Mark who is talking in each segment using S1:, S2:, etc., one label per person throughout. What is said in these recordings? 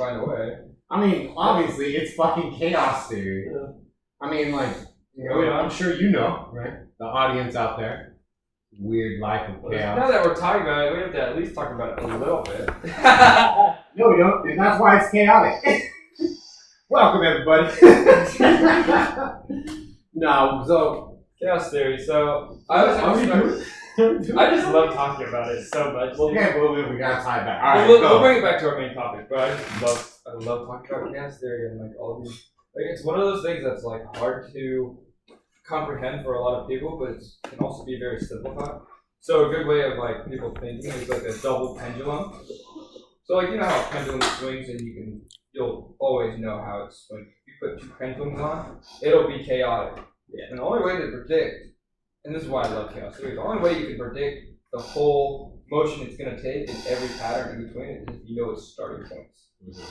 S1: find a way.
S2: I mean, obviously, it's fucking chaos theory.
S1: Yeah.
S2: I mean, like, I'm sure you know, right? The audience out there. Weird life of chaos.
S1: Now that we're talking about it, we have to at least talk about it a little bit.
S2: No, we don't, and that's why it's chaotic. Welcome, everybody. No, so
S1: chaos theory. So I just love talking about it so much.
S2: Okay, well, we gotta tie it back. All right,
S1: we'll bring it back to our main topic. But I love talking about chaos theory and like all of these. Like it's one of those things that's like hard to comprehend for a lot of people, but it can also be very simplified. So a good way of like people thinking is like a double pendulum. So like you know how a pendulum swings and you'll always know how it's like if you put two pendulums on, it'll be chaotic. Yeah. And the only way to predict, and this is why I love chaos theory, the only way you can predict the whole motion it's gonna take and every pattern in between it is if you know its starting points. Mm-hmm.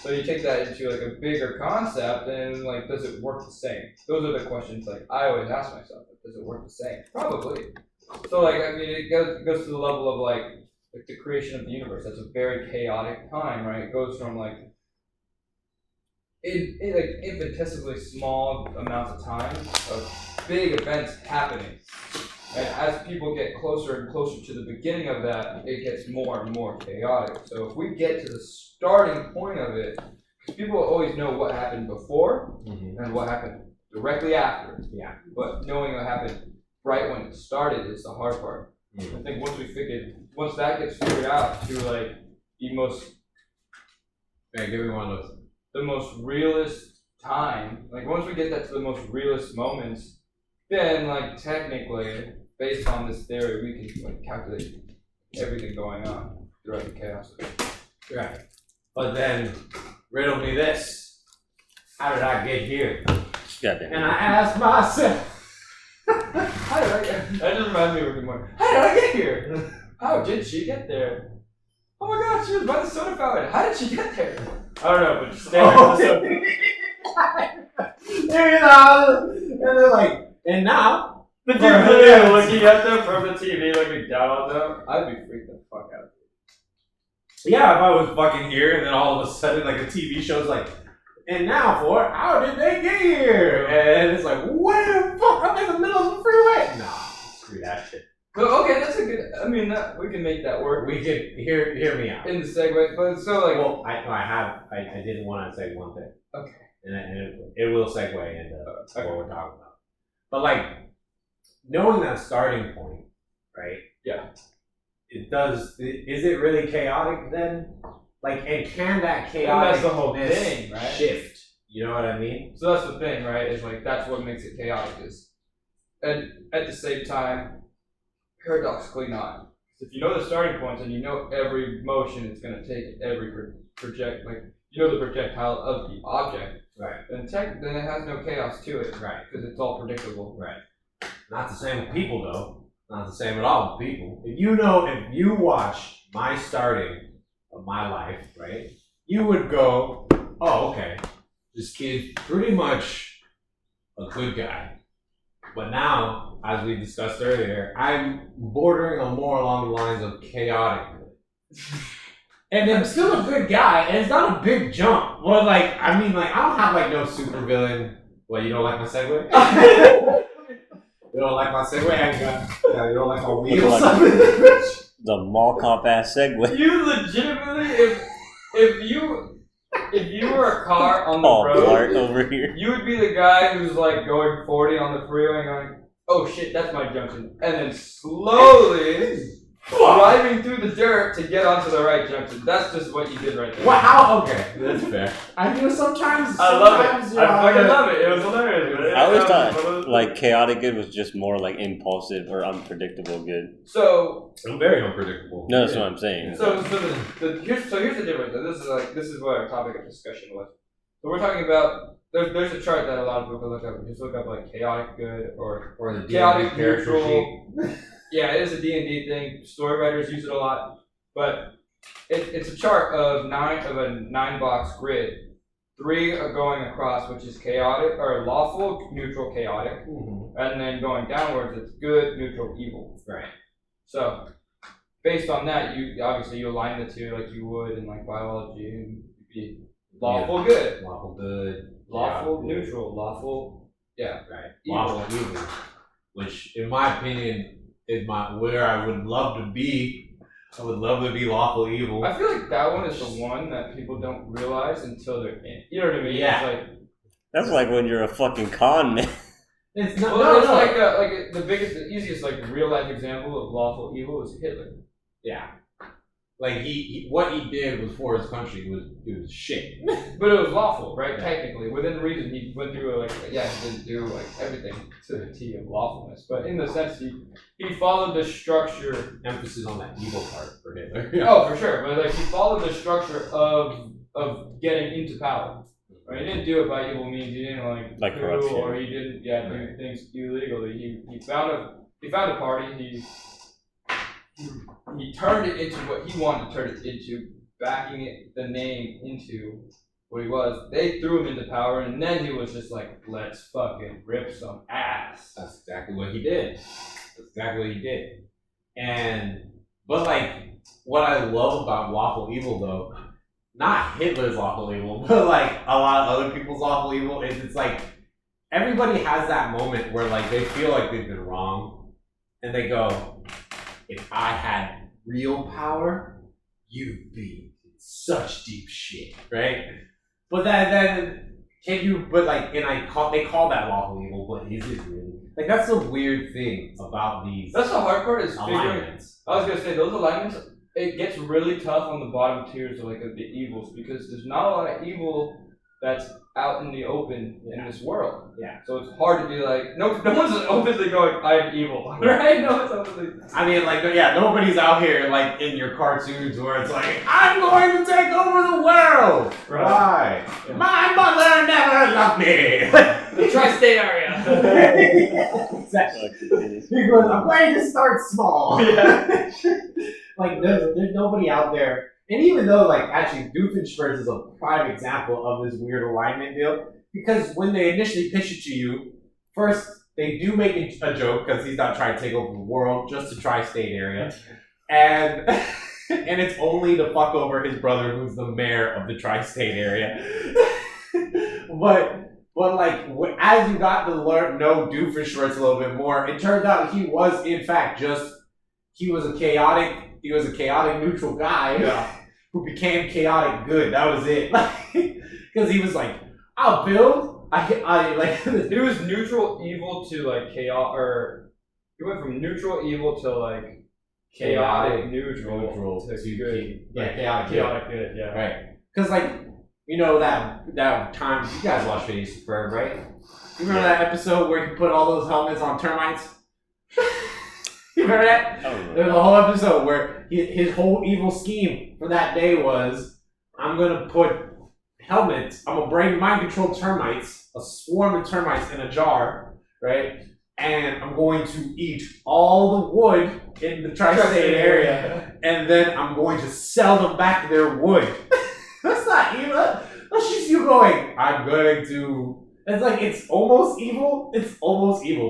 S1: So you take that into like a bigger concept and like does it work the same? Those are the questions like I always ask myself, does it work the same? Probably. So like I mean it goes to the level of like the creation of the universe. That's a very chaotic time, right? It goes from like in like infinitesimally small amounts of time of big events happening. And as people get closer and closer to the beginning of that, it gets more and more chaotic. So if we get to the starting point of it, because people always know what happened before and what happened directly after. Yeah. But knowing what happened right when it started is the hard part. I think once that gets figured out to like the most
S2: give me one of those.
S1: The most realist time, like once we get that to the most realist moments, then like technically, based on this theory, we can like calculate everything going on throughout the chaos.
S2: Right. But then riddle me this. How did I get here?
S3: Goddamn.
S2: And I asked myself,
S1: how did I get that just reminds me of Rick and Morty. How did I get here? How did she get there? Oh my god, she was by the soda fountain. How did she get there? I don't know, but just stand
S2: and they're like, and now
S1: the dude looking at them from the TV, looking down on them. I'd be freaked the fuck out.
S2: Yeah, if I was fucking here, and then all of a sudden, like a TV show's like, and now for how did they get here? And it's like, where the fuck? I'm in the middle of the freeway. Nah, screw that shit.
S1: Well, okay, that's a good. I mean, we can make that work.
S2: We can hear me out
S1: in the segue, but so like.
S2: Well, I didn't want to say one thing.
S1: Okay.
S2: And it will segue into what we're talking about. But like knowing that starting point, right?
S1: Yeah.
S2: It does. Is it really chaotic then? Like, and can that chaotic
S1: that's the whole thing, right?
S2: Shift? You know what I mean?
S1: So that's the thing, right? Is like that's what makes it chaotic. Is, and at the same time. Paradoxically not. If you know the starting points and you know every motion it's going to take, every the projectile of the object, right? Then it has no chaos to it, right? Because it's all predictable,
S2: right? Not the same with people, though. Not the same at all with people. If you watch my starting of my life, right? You would go, oh, okay, this kid's pretty much a good guy. But now, as we discussed earlier, I'm bordering on more along the lines of chaotic. And I'm still a good guy, and it's not a big jump. Well, like, I mean, like, I don't have, like, no super villain. Well, you don't like my segue? You don't like my segue? You don't like my wheels?
S3: The mall cop ass segue.
S1: You legitimately, if you were a car on the road,
S3: over here.
S1: You would be the guy who's like going 40 on the freeway and going, oh shit, that's my junction. And then slowly driving through the dirt to get onto the right junction. That's just what you did right there.
S2: Wow, okay. That's fair. I do sometimes.
S1: I love it. I fucking love it. It was hilarious.
S3: I always thought like chaotic good was just more like impulsive or unpredictable good.
S1: So
S2: I'm very unpredictable.
S3: No, that's what I'm saying.
S1: So here's the difference. And this is what our topic of discussion was. So we're talking about there's a chart that a lot of people can look up. Just look up like chaotic good or
S2: the
S1: chaotic neutral. Yeah, it is a D&D thing. Story writers use it a lot, but it's a chart of a 9-box grid. 3 are going across, which is chaotic or lawful, neutral, chaotic, and then going downwards, it's good, neutral, evil. Right. So based on that, you align the two like you would in like biology, and be lawful good,
S2: Lawful good.
S1: lawful
S2: chaotic
S1: neutral, lawful
S2: right.
S1: evil.
S2: Lawful evil, which in my opinion is where I would love to be. I would love to be lawful evil.
S1: I feel like that one is the one that people don't realize until they're in. You know what I mean?
S2: Yeah.
S1: It's like,
S3: That's like when you're a fucking con man.
S2: It's not.
S1: well, it's
S2: no.
S1: like the biggest, the easiest like real life example of lawful evil is Hitler.
S2: Yeah. Like he what he did was for his country was shit.
S1: But it was lawful, right?
S2: Yeah.
S1: Technically, within reason, he went through he didn't do like everything to the T of lawfulness, but in the sense he followed the structure.
S2: Emphasis on that evil part for Hitler.
S1: Oh, for sure, but like he followed the structure of getting into power. Right? He didn't do it by evil means. He didn't
S3: Like
S1: coup,
S3: corruption.
S1: or he didn't do things illegally. He found a party. He turned it into what he wanted to turn it into, backing it the name into what he was. They threw him into power, and then he was just like, let's fucking rip some ass.
S2: That's exactly what he did. But like, what I love about lawful evil though, not Hitler's lawful evil, but like a lot of other people's lawful evil is it's like everybody has that moment where like they feel like they've been wrong, and they go, if I had real power, you'd be in such deep shit, right? But then can you? But like, they call that lawful evil, but is it really? Like that's the weird thing about these.
S1: That's the hard part, is figuring.
S2: alignments.
S1: I was gonna say those alignments. It gets really tough on the bottom tiers of the evils, because there's not a lot of evil that's out in the open in this world.
S2: Yeah.
S1: So it's hard to be like, no one's openly going, I'm evil, right? No one's openly.
S2: I mean, like, yeah, nobody's out here like in your cartoons where it's like, I'm going to take over the world.
S1: Right.
S2: Why?
S1: Yeah.
S2: My mother never loved me.
S1: The tri-state area.
S2: Exactly.
S3: Fucking
S2: Because I'm going to start small.
S1: Yeah.
S2: Like, there's nobody out there. And even though, like, actually, Doofenshmirtz is a prime example of this weird alignment deal, because when they initially pitch it to you, first, they do make a joke, because he's not trying to take over the world, just the tri-state area. And and it's only to fuck over his brother, who's the mayor of the tri-state area. But like, as you got to know Doofenshmirtz a little bit more, it turned out he was, in fact, he was a chaotic neutral guy.
S1: Yeah.
S2: Who became chaotic good. That was it. Because he was like, I'll build. I like.
S1: He was neutral evil to like chaos, or he went from neutral evil to like chaotic neutral to good.
S2: Yeah,
S1: Chaotic good, yeah.
S2: Right. Because like, you know that time, you guys watched Phineas and Ferb, right? You remember that episode where he put all those helmets on termites? You remember that? There was a whole episode where his whole evil scheme for that day was, I'm gonna put helmets, I'm gonna bring mind-controlled termites, a swarm of termites in a jar, right? And I'm going to eat all the wood in the tri-state area, and then I'm going to sell them back their wood. That's not evil. That's just you going, I'm going to... It's like, it's almost evil,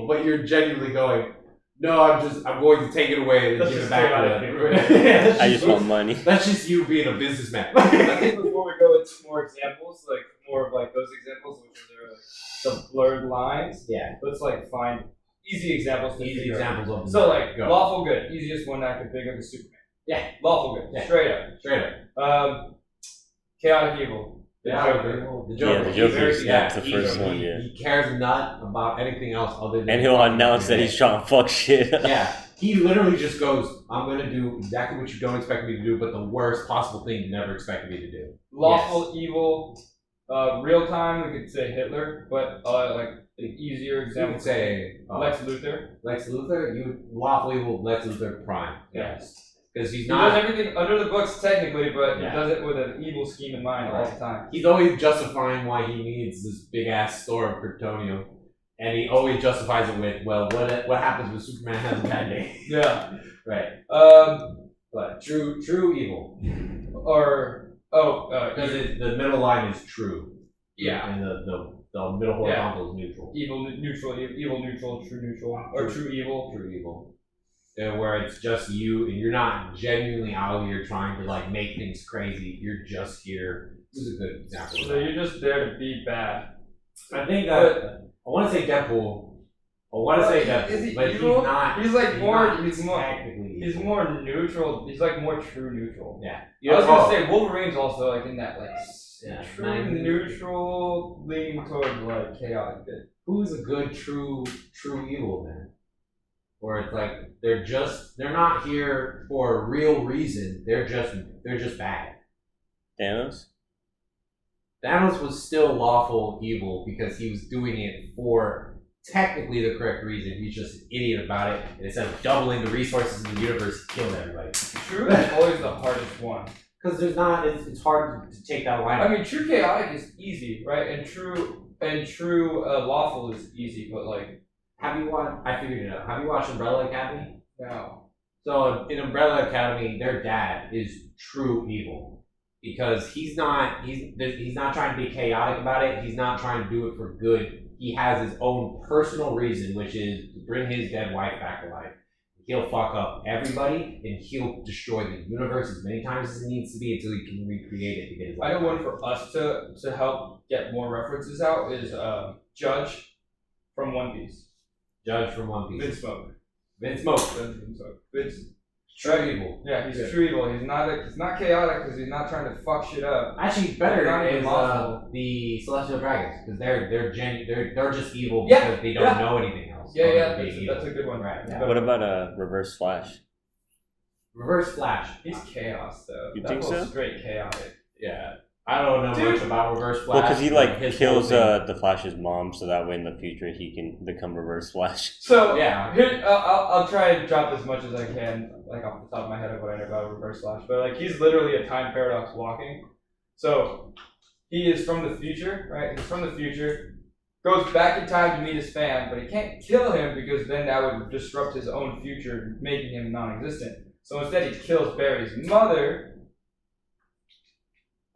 S2: but you're genuinely going, no, I'm going to take it away and give it back to them.
S3: I just want money.
S2: That's just you being a businessman.
S1: I think before we go into more examples, like more of like those examples which are the blurred lines,
S2: Yeah.
S1: let's like find easy examples to
S2: Easy
S1: figure out.
S2: examples of
S1: So like
S2: go.
S1: lawful good, easiest one I can think of is Superman.
S2: Yeah.
S1: Lawful good,
S2: Yeah.
S1: straight up.
S2: Straight up.
S1: Chaotic evil. The Joker.
S2: The
S3: Yeah, the Joker's that's the
S2: He-
S3: first
S2: he-
S3: one, yeah.
S2: He cares not about anything else other than...
S3: And he'll announce that he's trying to fuck shit.
S2: Yeah. He literally just goes, I'm going to do exactly what you don't expect me to do, but the worst possible thing you never expected me to do.
S1: Lawful evil. Real time, we could say Hitler, but like an easier
S2: You
S1: example.
S2: would say
S1: Lex Luthor.
S2: Lex Luthor? You lawfully will Lex Luthor prime.
S1: Yes.
S2: Because he's
S1: He
S2: not...
S1: does everything under the books technically, but
S2: Yeah.
S1: he does it with an evil scheme in mind all the time.
S2: He's always justifying why he needs this big-ass store of Kryptonium. And he always justifies it with, well, what happens when Superman has a bad day?
S1: Yeah.
S2: Right. But true evil. Because the middle line is true.
S1: Yeah.
S2: And the middle horizontal is neutral.
S1: Evil neutral, true neutral, or true evil.
S2: True evil. Where it's just you, and you're not genuinely out here trying to like make things crazy. You're just here Who's a good example of
S1: So
S2: that?
S1: you're just there to be bad.
S2: I think that I want to say Deadpool. I want to say Deadpool,
S1: Is he
S2: but
S1: evil?
S2: he's not.
S1: He's like more.
S2: not
S1: He's more.
S2: technically
S1: He's
S2: evil.
S1: more neutral. He's like more true neutral.
S2: Yeah.
S1: I was gonna say Wolverine's also like in that like
S2: Yeah,
S1: true neutral, leaning towards like chaotic bit.
S2: Who's a good true evil then? Where it's like they're not here for a real reason. They're just bad.
S3: Thanos?
S2: Thanos was still lawful evil because he was doing it for technically the correct reason. He's just an idiot about it. And instead of doubling the resources in the universe, he killed everybody.
S1: True is always the hardest one.
S2: Because it's hard to take that line.
S1: I mean, true chaotic is easy, right? And true lawful is easy, but like
S2: Have you watched? I figured it out. Have you watched Umbrella Academy?
S1: no.
S2: So in Umbrella Academy, their dad is true evil because he's not trying to be chaotic about it. He's not trying to do it for good. He has his own personal reason, which is to bring his dead wife back to life. He'll fuck up everybody and he'll destroy the universe as many times as it needs to be until he can recreate it to get his
S1: I
S2: life.
S1: know one for us to help get more references out is Judge from One Piece.
S2: Judge from One Piece.
S1: Vince Smoke.
S2: Vince Smoke.
S1: Vince.
S2: True evil.
S1: Yeah, he's true evil. He's not chaotic because he's not trying to fuck shit up.
S2: Actually, better
S1: Not even
S2: is
S1: lawful.
S2: the Celestial Dragons because they're just evil
S1: Yeah,
S2: because they don't
S1: yeah.
S2: know anything else.
S1: Yeah,
S2: other
S1: yeah,
S2: than being
S1: that's
S2: evil.
S1: a good one.
S2: Right.
S1: Yeah.
S2: Yeah.
S3: What about Reverse Flash?
S2: Reverse Flash.
S1: He's chaos though.
S3: You
S1: That
S3: think
S1: was
S3: so?
S1: Straight chaotic.
S2: Yeah. I don't know
S1: Dude.
S2: much about Reverse Flash.
S3: Well, because he like
S2: his
S3: kills
S2: whole thing-
S3: the Flash's mom, so that way in the future he can become Reverse Flash.
S1: So
S2: Yeah.
S1: here, I'll try and drop as much as I can, like off the top of my head of what I know about Reverse Flash. But like he's literally a time paradox walking. So he is from the future, right? He's from the future, goes back in time to meet his fan, but he can't kill him because then that would disrupt his own future, making him non-existent. So instead, he kills Barry's mother.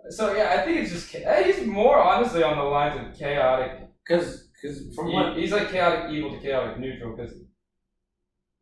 S1: So yeah, I think it's just he's more honestly on the lines of chaotic.
S2: Because from what
S1: He's like chaotic evil to chaotic neutral because,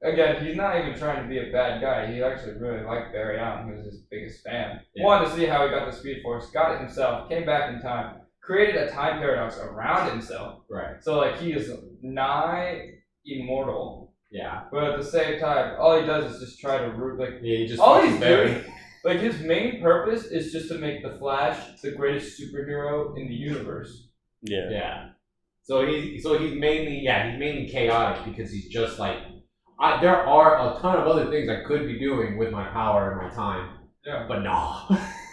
S1: again, he's not even trying to be a bad guy. He actually really liked Barry Allen. He was his biggest fan.
S2: Yeah.
S1: Wanted to see how he got the Speed Force, got it himself, came back in time, created a time paradox around himself.
S2: right.
S1: So like he is nigh immortal,
S2: Yeah.
S1: but at the same time, all he does is just try to root like
S2: Yeah. He just
S1: all
S2: fucks
S1: he's
S2: Barry.
S1: doing. Like his main purpose is just to make the Flash the greatest superhero in the universe.
S3: Yeah.
S2: Yeah. So he's mainly chaotic because he's just like there are a ton of other things I could be doing with my power and my time.
S1: Yeah.
S2: But no.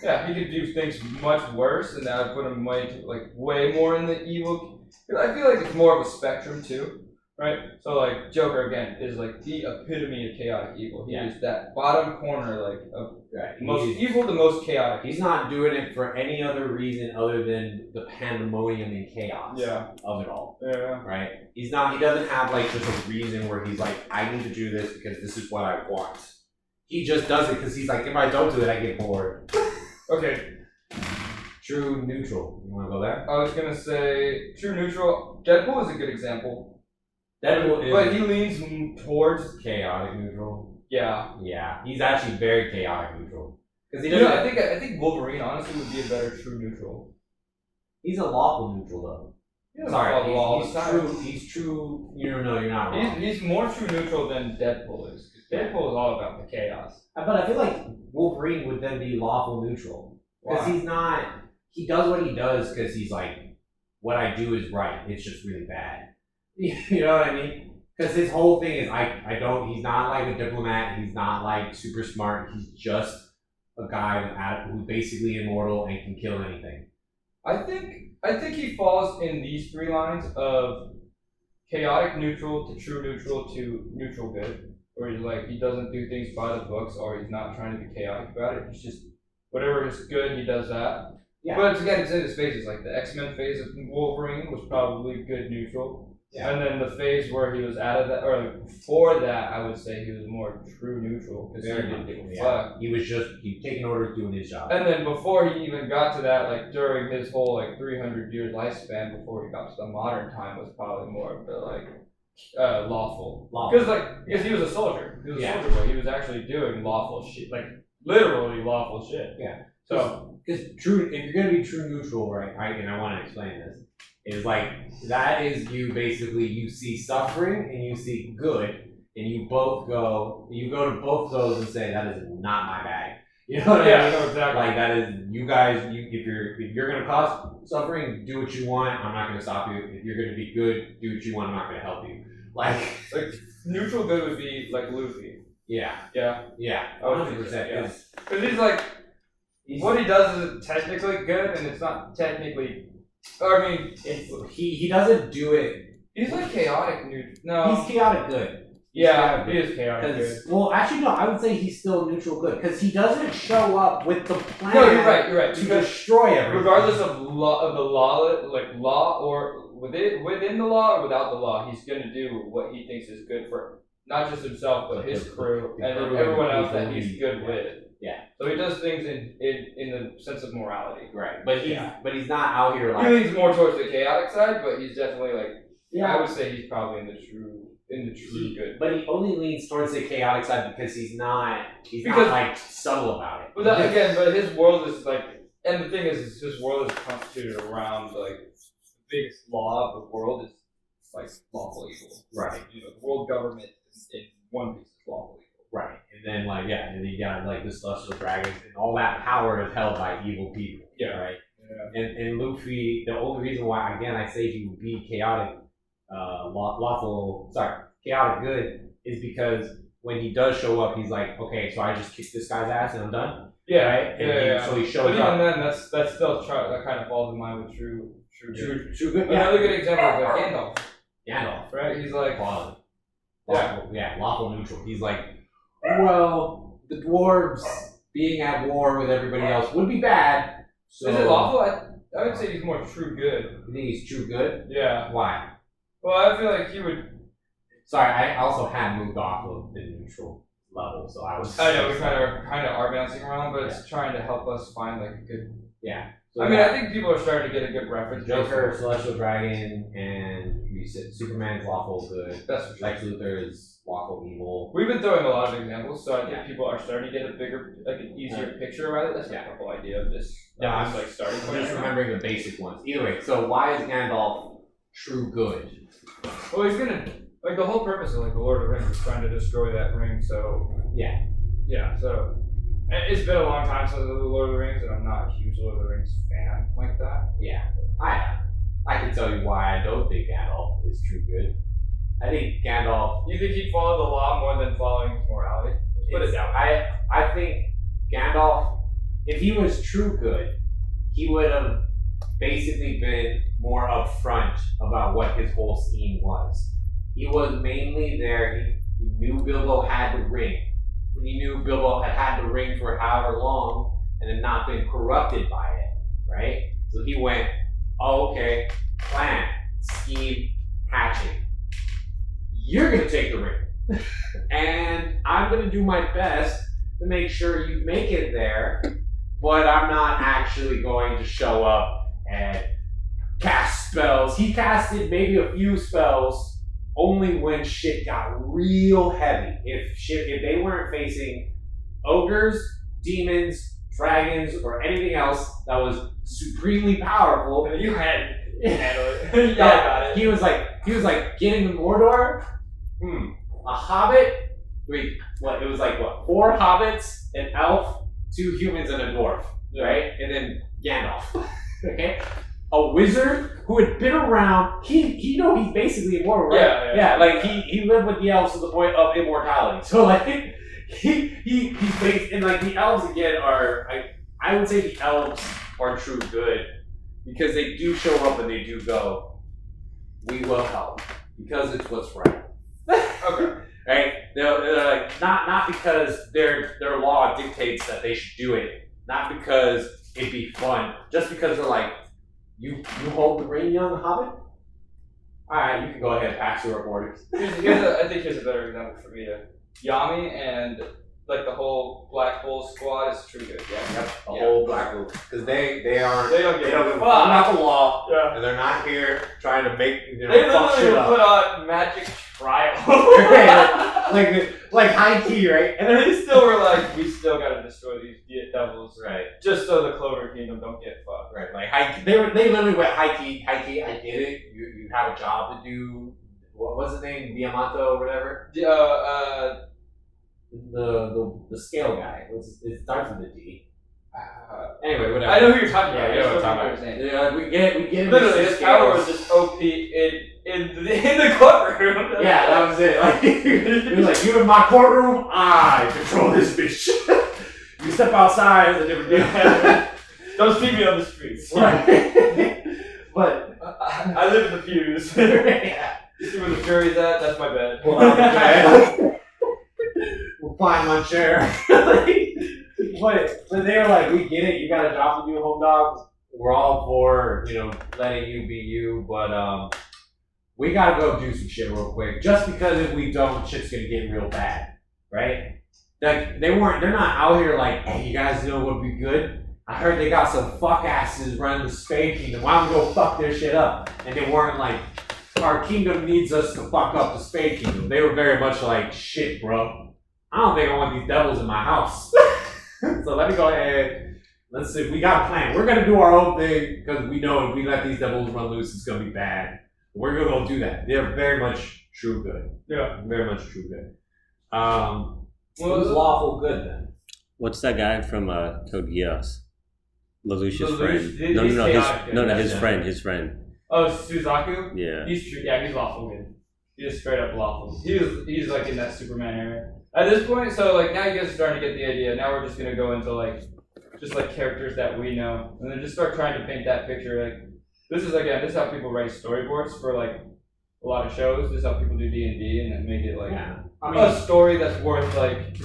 S1: Yeah, he could do things much worse, and that would put him way more in the evil. Because I feel like it's more of a spectrum too, right? So like Joker again is like the epitome of chaotic evil. He
S2: Yeah.
S1: is that bottom corner, like of
S2: Right.
S1: most
S2: He's-
S1: evil, the most chaotic.
S2: He's not doing it for any other reason other than the pandemonium and chaos
S1: Yeah.
S2: of it all.
S1: Yeah.
S2: Right? He doesn't have like just a reason where he's like, I need to do this because this is what I want. He just does it because he's like, if I don't do it, I get bored.
S1: Okay,
S2: True neutral. You want to go there?
S1: I was gonna say true neutral. Deadpool is a good example,
S2: Deadpool is
S1: but he leans towards
S2: chaotic neutral.
S1: yeah.
S2: Yeah, he's actually very chaotic neutral because he
S1: You
S2: doesn't.
S1: know, I think Wolverine honestly would be a better true neutral.
S2: He's a lawful neutral though.
S1: He doesn't
S2: Sorry,
S1: follow the law all
S2: he's
S1: the time.
S2: true. He's true. You're not wrong.
S1: He's more true neutral than Deadpool is. 'Cause Deadpool is all about the chaos.
S2: But I feel like Wolverine would then be lawful neutral because
S1: Why?
S2: he's not. He does what he does because he's like, what I do is right. It's just really bad. You know what I mean? Because his whole thing is I don't. He's not like a diplomat. He's not like super smart. He's just a guy who's basically immortal and can kill anything.
S1: I think he falls in these three lines of chaotic neutral to true neutral to neutral good, where he's like he doesn't do things by the books or he's not trying to be chaotic about it. He's just whatever is good, he does that.
S2: Yeah.
S1: But again, it's in his phases. Like the X-Men phase of Wolverine was probably good neutral.
S2: Yeah.
S1: And then the phase where he was out of that, or before that, I would say he was more true neutral because he
S2: Very
S1: didn't
S2: much,
S1: give a
S2: yeah.
S1: fuck.
S2: He was just taking orders, doing his job.
S1: And then before he even got to that, like during his whole like 300 year lifespan before he got to the modern time was probably more of the like lawful. Because he was a soldier. He was a
S2: Yeah.
S1: soldier boy. He was actually doing lawful shit, like literally lawful shit.
S2: Yeah.
S1: So
S2: because true, if you're gonna be true neutral, right? And I want to explain this, is like that is you basically you see suffering and you see good, and you go to both those and say that is not my bag. You know what I mean?
S1: No, exactly.
S2: Like that is you guys. If you're gonna cause suffering, do what you want. I'm not gonna stop you. If you're gonna be good, do what you want. I'm not gonna help you. Like
S1: neutral good would be like Luffy.
S2: Yeah.
S1: Yeah.
S2: Yeah.
S1: I would
S2: 100%.
S1: yeah. Because he's like, what he does is technically good, and it's not technically. Or I mean,
S2: he doesn't do it.
S1: He's like chaotic neutral. No.
S2: He's chaotic good.
S1: Yeah, he is chaotic good.
S2: Well, actually, no. I would say he's still neutral good because he doesn't show up with the plan.
S1: No, you're right. You're right.
S2: To destroy everything.
S1: Regardless of the law or within the law or without the law, he's gonna do what he thinks is good for not just himself but his crew and then everyone else that he's good with.
S2: Yeah.
S1: So he does things in the sense of morality.
S2: Right. But he's not out here like.
S1: He leans more towards the chaotic side, but he's definitely like. Yeah. I would say he's probably in the true good.
S2: But he only leans towards the chaotic side because he's not like subtle about it.
S1: But but his world is like, and the thing is his world is constituted around like the biggest law of the world is like lawful evil.
S2: Right.
S1: You know, the world government in One Piece is lawful evil.
S2: Right. And then and then you got like the celestial dragons and all that power is held by evil people.
S1: Yeah.
S2: Right.
S1: Yeah.
S2: And Luffy, the only reason why again I say he would be chaotic. Chaotic good is because when he does show up, he's like, okay, so I just kicked this guy's ass and I'm done.
S1: Yeah,
S2: right? And so he shows
S1: but
S2: up.
S1: even then, that's still that kind of falls in line with true good.
S2: Yeah.
S1: Another good example is like Gandalf.
S2: Gandalf,
S1: right? He's like
S2: quality. Lawful neutral. He's like, well, the dwarves being at war with everybody else would be bad. So
S1: is it lawful? I would say he's more true good.
S2: You think he's true good?
S1: Yeah.
S2: Why?
S1: Well, I feel like he would.
S2: Sorry, I also had moved off of the neutral level, so I was.
S1: I know we kind of are bouncing around, but it's trying to help us find like a good.
S2: Yeah.
S1: So, I mean, I think people are starting to get a good reference.
S2: Joker, Celestial Dragon, and you said Superman's lawful good.
S1: That's for sure.
S2: Lex Luthor is lawful evil.
S1: We've been throwing a lot of examples, so I think people are starting to get a bigger, like an easier picture around it. That's a whole idea of this.
S2: I'm
S1: like starting point.
S2: Just remembering the basic ones. Either way, so why is Gandalf true good?
S1: Well, he's gonna like the whole purpose of like the Lord of the Rings is trying to destroy that ring. So yeah. So it's been a long time since the Lord of the Rings, and I'm not a huge Lord of the Rings fan like that.
S2: Yeah, I can tell you why I don't think Gandalf is true good. I think Gandalf.
S1: You think he'd follow the law more than following his morality? Put it down.
S2: I think Gandalf, if he was true good, he would have basically been more upfront about what his whole scheme was. He was mainly there. He knew Bilbo had the ring. He knew Bilbo had the ring for however long and had not been corrupted by it, right? So he went, oh, okay, plan, scheme, hatching. You're going to take the ring. And I'm going to do my best to make sure you make it there, but I'm not actually going to show up and cast spells. He casted maybe a few spells only when shit got real heavy. If they weren't facing ogres, demons, dragons, or anything else that was supremely powerful,
S1: you had handle it. Got it.
S2: He was like getting the Mordor. A hobbit. Wait, what? It was like what? 4 hobbits, an elf, 2 humans, and a dwarf, right? And then Gandalf. Okay. A wizard who had been around. He's basically immortal, right? Yeah. Like he lived with the elves to the point of immortality. So like he's based, and like the elves again are. I would say the elves are true good because they do show up and they do go. We will help because it's what's right.
S1: Okay.
S2: Right? They're like not because their law dictates that they should do it. Not because it'd be fun. Just because they're like. You hold the ring, young hobbit? Alright, you can go ahead and pass your orders.
S1: I think here's a better example for me. Yami and like the whole Black Bull squad is true good.
S2: Yeah. The whole Black Bull. Because they don't
S1: give
S2: a fuck about the law. Yeah. And they're not here trying to make
S1: they literally put on magic trial.
S2: like high key, right?
S1: And then they still were like, we still gotta destroy these devils,
S2: Right.
S1: just so the Clover Kingdom don't get fucked.
S2: Right. Like they literally went high key. I get it. You have a job to do. What was his name? Diamanto or whatever. The scale guy. It starts with a D. Anyway, whatever.
S1: I know who you're talking about.
S2: Yeah, I know what I'm talking about. Yeah, we get it.
S1: Literally, his power was just OP in the courtroom.
S2: Yeah, that was it. Like, he was like, you in my courtroom, I control this bitch. You step outside, it's a different deal.
S1: Don't see me on the streets.
S2: Right. But
S1: I live in the pews.
S2: yeah.
S1: You see where the jury's at? That's my bed.
S2: Pull out the bed. We'll find my chair. But they were like, we get it, you got a job to do, home dogs. We're all for, letting you be you, but we gotta go do some shit real quick. Just because if we don't, shit's gonna get real bad, right? Like they're not out here like, hey, you guys know what would be good? I heard they got some fuck asses running the Spade Kingdom. Why don't we go fuck their shit up? And they weren't like, our kingdom needs us to fuck up the Spade Kingdom. They were very much like, shit, bro. I don't think I want these devils in my house. So let me go ahead. Let's see. We got a plan. We're gonna do our own thing because we know if we let these devils run loose, it's gonna be bad. We're gonna go do that. They're very much true good.
S1: Yeah.
S2: Very much true good. Who's lawful good then?
S3: What's that guy from Code Geass? Lelouch's
S1: Lelouch,
S3: friend. His friend.
S1: Oh, Suzaku?
S3: Yeah.
S1: He's true. Yeah, he's lawful good. He's straight up lawful. He's like in that Superman era. At this point, so like now you guys are starting to get the idea. Now we're just gonna go into like just like characters that we know, and then just start trying to paint that picture. Like this is how people write storyboards for like a lot of shows. This is how people do D&D, and then make it like a story that's worth like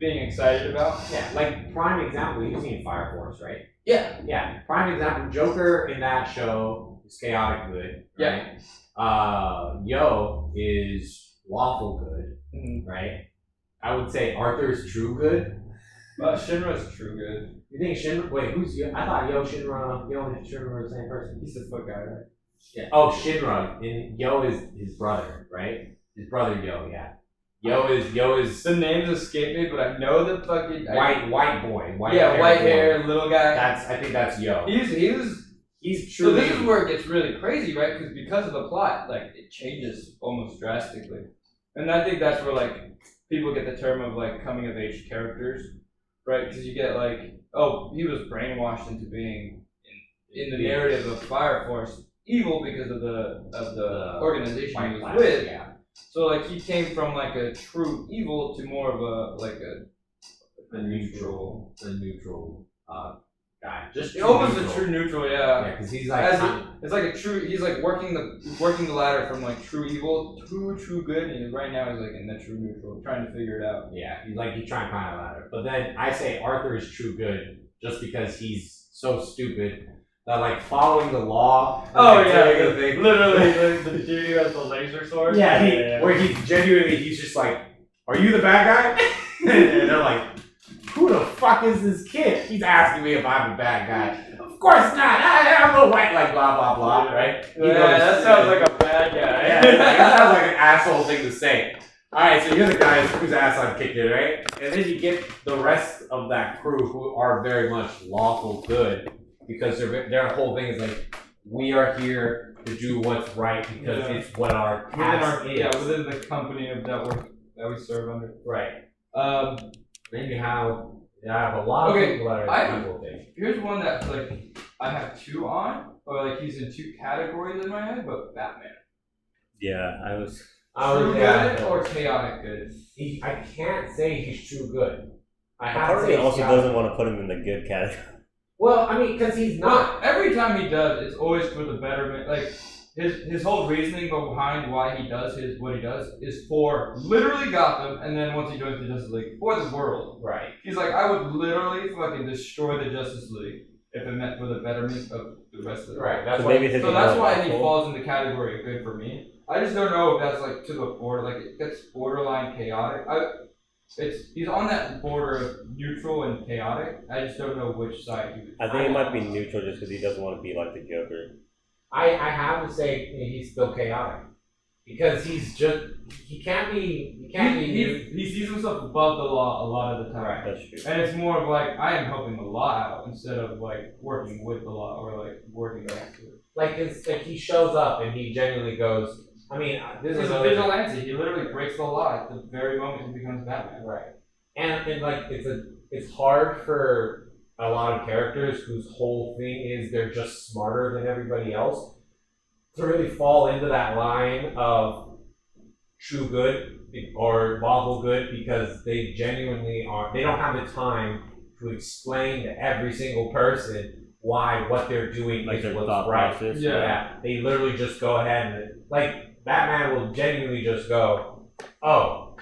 S1: being excited about.
S2: Yeah, like prime example, you've seen Fire Force, right?
S1: Yeah.
S2: Yeah, prime example. Joker in that show is chaotic good, right?
S1: Yeah.
S2: Yo is lawful good, right? I would say Arthur's true good.
S1: Shinra's true good.
S2: You think Shinra? Wait, who's Yo? I thought Yo and Shinra were the same person.
S1: He's the foot guy, right?
S2: Yeah. Oh, Shinra. And Yo is his brother, right? His brother Yo, yeah. Yo is
S1: the names escape me, but I know the fucking
S2: white boy.
S1: White hair, little guy.
S2: I think that's Yo.
S1: He's
S2: truly.
S1: So this is where it gets really crazy, right? Because of the plot, like it changes almost drastically, and I think that's where like people get the term of like coming of age characters, right? Because you get like, oh, he was brainwashed into being in the narrative of Fire Force evil because of the organization he was with.
S2: Yeah.
S1: So like he came from like a true evil to more of a neutral guy. Just almost neutral. A true neutral, yeah.
S2: Yeah, because he's like
S1: it's like a true. He's like working the ladder from like true evil to true good, and right now he's like in the true neutral, trying to figure it out.
S2: Yeah, he's trying to climb a ladder. But then I say Arthur is true good just because he's so stupid that like following the law.
S1: Oh yeah, literally the dude who has the laser sword.
S2: Yeah, where he's just like, are you the bad guy? And they're like, who the fuck is this kid? He's asking me if I'm a bad guy. Of course not. I'm a white, like blah blah blah, right?
S1: Yeah, that sounds like a bad guy.
S2: Yeah, that sounds like an asshole thing to say. Alright, so you're the guy whose ass I've kicked it, right? And then you get the rest of that crew who are very much lawful good because their whole thing is like, we are here to do what's right because it's what our task is.
S1: Yeah, within the company of that we serve under.
S2: Right. Then you have a lot of people that are evil things.
S1: Here's one that like I have two on, or like he's in two categories in my head, but Batman.
S3: Yeah, I was
S1: true good or chaotic good.
S2: I can't say he's true good.
S3: I have to say also doesn't want to put him in the good category.
S2: Well, I mean, because he's not.
S1: Well, every time he does, it's always for the betterment. Like his whole reasoning behind why he does what he does is for literally Gotham, and then once he joins the Justice League, for the world.
S2: Right.
S1: He's like, I would literally fucking destroy the Justice League if it meant for the betterment of the rest of the world.
S2: Right. That's
S1: why he falls in the category of good for me. I just don't know if that's like to the border, like it gets borderline chaotic. He's on that border of neutral and chaotic. I just don't know which side he would.
S3: I think it might be neutral just because he doesn't want to be like the Joker.
S2: I have to say he's still chaotic. because he can't be
S1: He sees himself above the law a lot of the time.
S2: Right.
S3: That's true.
S1: And it's more of like, I am helping the law out instead of like working with the law or like working against it.
S2: like he shows up and he genuinely goes. I mean, this
S1: He's
S2: is
S1: a
S2: another
S1: vigilante. He literally breaks the law at the very moment he becomes Batman.
S2: right, and like it's hard for a lot of characters whose whole thing is they're just smarter than everybody else to really fall into that line of true good or lawful good because they genuinely they don't have the time to explain to every single person why what they're doing
S3: Like
S2: is
S3: their
S2: what's
S3: thought
S2: right.
S3: process.
S2: Yeah, they literally just go ahead and like Batman will genuinely just go, oh,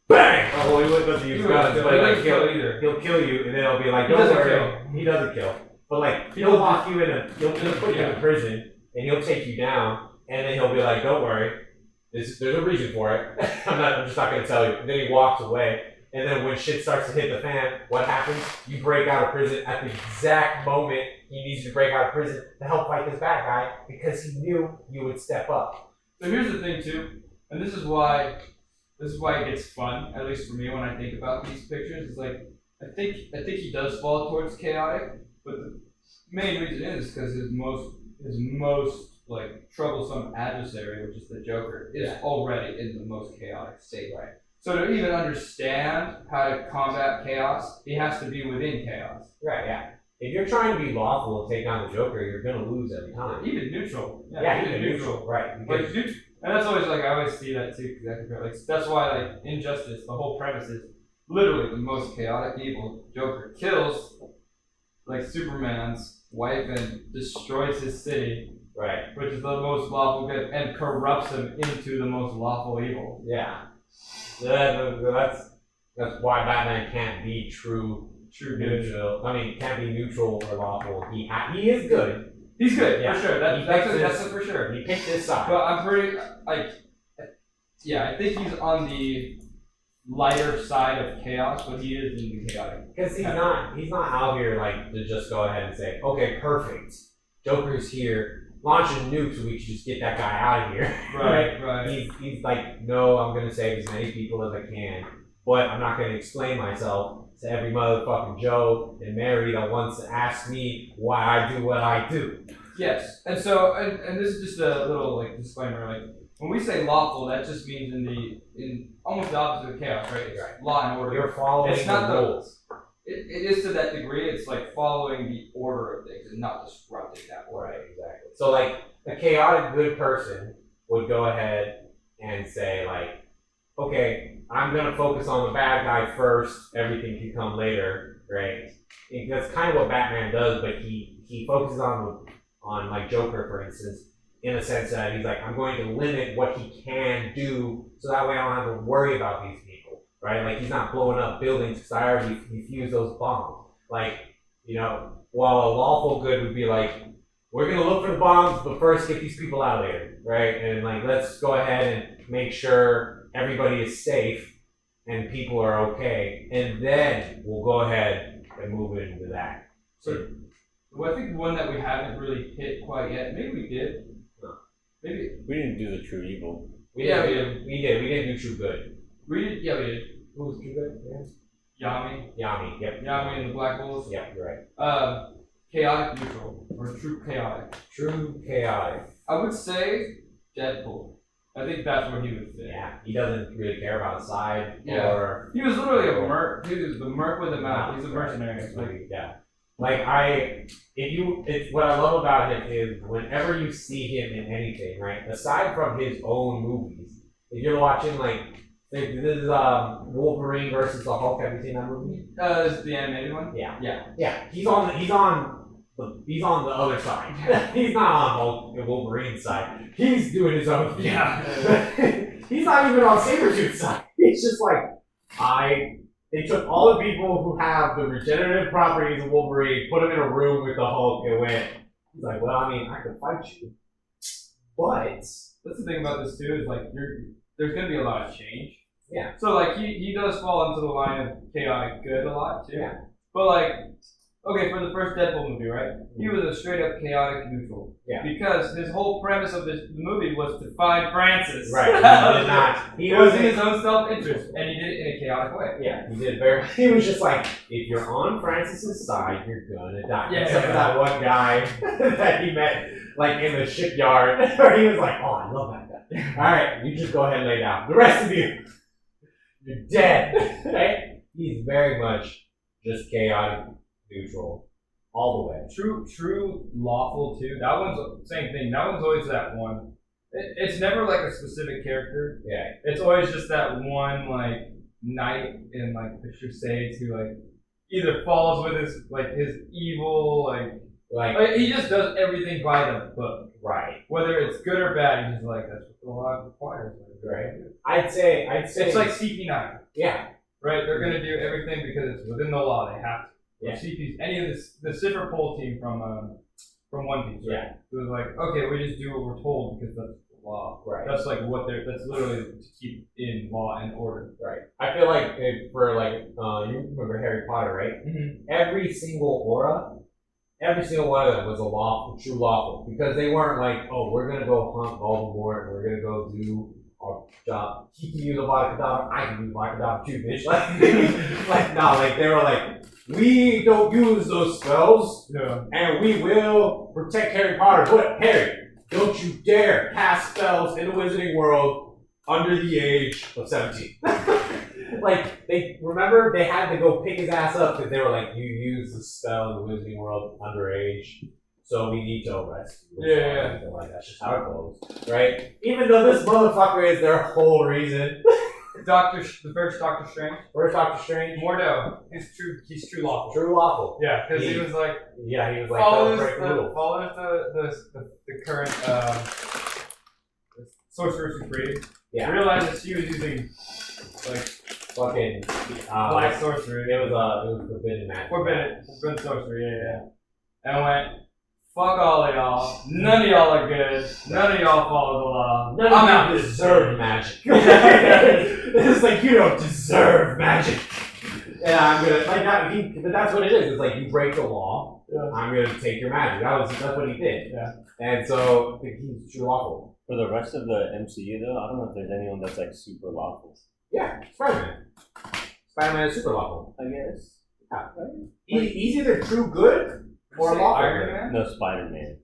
S2: bang! Oh, well, he wouldn't use guns, but like he'll kill you, and then he'll be like,
S1: He
S2: don't
S1: doesn't
S2: worry, he doesn't kill. But like he'll lock you in he'll put you in prison, and he'll take you down, and then he'll be like, don't worry, there's a reason for it. I'm just not gonna tell you. And then he walks away. And then when shit starts to hit the fan, what happens? You break out of prison at the exact moment he needs to break out of prison to help fight this bad guy because he knew you would step up.
S1: So here's the thing too, and this is why it gets fun, at least for me when I think about these pictures, is like I think he does fall towards chaotic, but the main reason is because his most like troublesome adversary, which is the Joker, is already in the most chaotic state.
S2: Right.
S1: So to even understand how to combat chaos, he has to be within chaos.
S2: Right, yeah. If you're trying to be lawful and take on the Joker, you're gonna lose every time.
S1: Even neutral.
S2: Even neutral. Right.
S1: Like, and that's always like, I always see that too, exactly. Like, that's why, like, Injustice, the whole premise is literally the most chaotic evil. Joker kills, like, Superman's wife and destroys his city.
S2: Right.
S1: Which is the most lawful good, and corrupts him into the most lawful evil.
S2: Yeah. That's why Batman can't be true
S1: good.
S2: Neutral. I mean, can't be neutral or lawful. He is good.
S1: He's good,
S2: Yeah.
S1: for sure. That's it for sure.
S2: He picked his side.
S1: But I'm pretty, like, yeah, I think he's on the lighter side of chaos, but he is in the chaotic.
S2: Because he's not out here like to just go ahead and say, okay, perfect. Joker's here. Launch a nuke so we can just get that guy out of here.
S1: Right.
S2: He's like, no, I'm gonna save as many people as I can, but I'm not gonna explain myself to every motherfucking Joe and Mary that wants to ask me why I do what I do.
S1: Yes, and so and this is just a little like disclaimer. Like when we say lawful, that just means in almost the opposite of chaos, right? It's law and order.
S2: You're following
S1: it's not
S2: the rules.
S1: It is to that degree. It's like following the order of things and not disrupting that order.
S2: Right, exactly. So like a chaotic good person would go ahead and say like, okay, I'm gonna focus on the bad guy first. Everything can come later, right? And that's kind of what Batman does, but he focuses on like Joker, for instance, in a sense that he's like, I'm going to limit what he can do, so that way I don't have to worry about these people, right? Like he's not blowing up buildings because I already defused those bombs. Like, you know, while a lawful good would be like, we're gonna look for the bombs, but first get these people out of there, right? And like, let's go ahead and make sure everybody is safe and people are okay, and then we'll go ahead and move into that.
S1: So, well, I think one that we haven't really hit quite yet. Maybe we did. Maybe
S3: we didn't do the true evil.
S2: We did. We didn't do true good.
S1: We did. Yeah, we did.
S2: Who was true good?
S1: Yami.
S2: Yep.
S1: Yami and the Black Bulls.
S2: Yep, you're right.
S1: Chaotic neutral or true chaotic.
S2: True chaotic.
S1: I would say Deadpool. I think that's what he would say.
S2: Yeah, he doesn't really care about side or.
S1: He was literally a merc. He was the merc with a mouth. He's a mercenary.
S2: Yeah. Like what I love about him is whenever you see him in anything, right? Aside from his own movies, if you're watching like this is Wolverine versus the Hulk. Have you seen that movie?
S1: Is the animated one?
S2: Yeah. He's on the other side. He's not on Wolverine's side. He's doing his own thing.
S1: Yeah.
S2: He's not even on Sabretooth's side. He's just like, they took all the people who have the regenerative properties of Wolverine, put them in a room with the Hulk, and he's like, well, I mean, I could fight you, but
S1: that's the thing about this too, is like there's gonna be a lot of change.
S2: Yeah.
S1: So like he does fall into the line of chaotic good a lot too.
S2: Yeah.
S1: But like okay, for the first Deadpool movie, right? He was a straight up chaotic neutral.
S2: Yeah.
S1: Because his whole premise of the movie was to find Francis.
S2: Right. He did not.
S1: It was in his own self-interest, and he did it in a chaotic way.
S2: Yeah, he did very. He was just like, if you're on Francis's side, you're gonna die.
S1: Yeah,
S2: Except for
S1: yeah.
S2: that one guy that he met, like in the shipyard, where he was like, "Oh, I love that guy." All right, you just go ahead and lay down. The rest of you, you're dead. Right? He's very much just chaotic, neutral, all the way.
S1: True, lawful too. That one's same thing. That one's always that one. It's never like a specific character.
S2: Yeah.
S1: It's always just that one like knight in like the Crusades who like either falls with his evil like he just does everything by the book.
S2: Right.
S1: Whether it's good or bad, he's just like that's what the law requires.
S2: Right. I'd say.
S1: It's like CP9.
S2: Yeah.
S1: Right. They're gonna do everything because it's within the law. They have to.
S2: Yeah.
S1: CP's any of the Cipher Pole team from One Piece. Right?
S2: Yeah.
S1: It was like, okay, we just do what we're told because that's the law.
S2: Right.
S1: That's like that's literally to keep in law and order.
S2: Right. I feel like for like you remember Harry Potter, right?
S1: Mm-hmm.
S2: Every single aura, every single one of them was a lawful, true lawful, because they weren't like, oh, we're gonna go hunt Voldemort, and we're gonna go do our job. He can use a Avada Kedavra, I can use Avada Kedavra too, bitch. Like they were like, we don't use those spells,
S1: Yeah.
S2: and we will protect Harry Potter. What, Harry? Don't you dare cast spells in the Wizarding World under the age of 17. Like, remember they had to go pick his ass up because they were like, you use the spell in the Wizarding World underage, so we need to arrest you.
S1: Yeah.
S2: Like, that's just how it goes, right? Even though this motherfucker is their whole reason.
S1: The first Doctor Strange.
S2: Where's Doctor Strange?
S1: Mordo. He's true lawful.
S2: True lawful.
S1: Yeah, because he was like
S2: Yeah, he was like, don't break the rules.
S1: follows the current Sorcerer Supreme.
S2: Yeah.
S1: Realized she was using like
S2: Fucking
S1: black sorcery.
S2: It was forbidden magic.
S1: Forbidden sorcery, yeah. And went, fuck all of y'all. None of y'all are good. None of y'all follow the law.
S2: None of you deserve magic. It's like, you don't deserve magic. And I'm gonna like that. But that's what it is. It's like you break the law.
S1: Yeah.
S2: I'm gonna take your magic. That's what he did.
S1: Yeah.
S2: And so he's true lawful.
S3: For the rest of the MCU, though, I don't know if there's anyone that's like super lawful.
S2: Yeah, Spider-Man. Spider-Man is super lawful.
S3: I guess.
S2: Yeah. He's either true good or lawful.
S1: Iron Man?
S3: No, Spider-Man.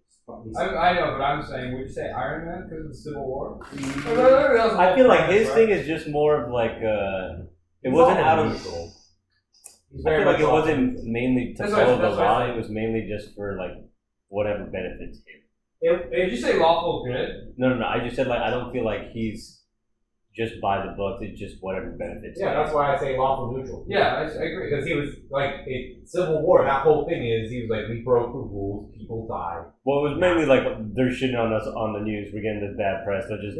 S1: I know, but I'm saying, would you say Iron Man because of the Civil War?
S3: I feel like his thing is just more of like it wasn't out of. I feel like it wasn't mainly to follow the law. It was mainly just for like whatever benefits him.
S1: Did you say lawful good?
S3: No. I just said like I don't feel like he's just by the book. It's just whatever benefits.
S2: Yeah, that's why I say lawful neutral.
S1: Yeah, I agree.
S2: Because he was like in Civil War. That whole thing is he was like, we broke the rules, people died.
S3: Well, it was mainly like they're shitting on us on the news. We're getting this bad press. Let's just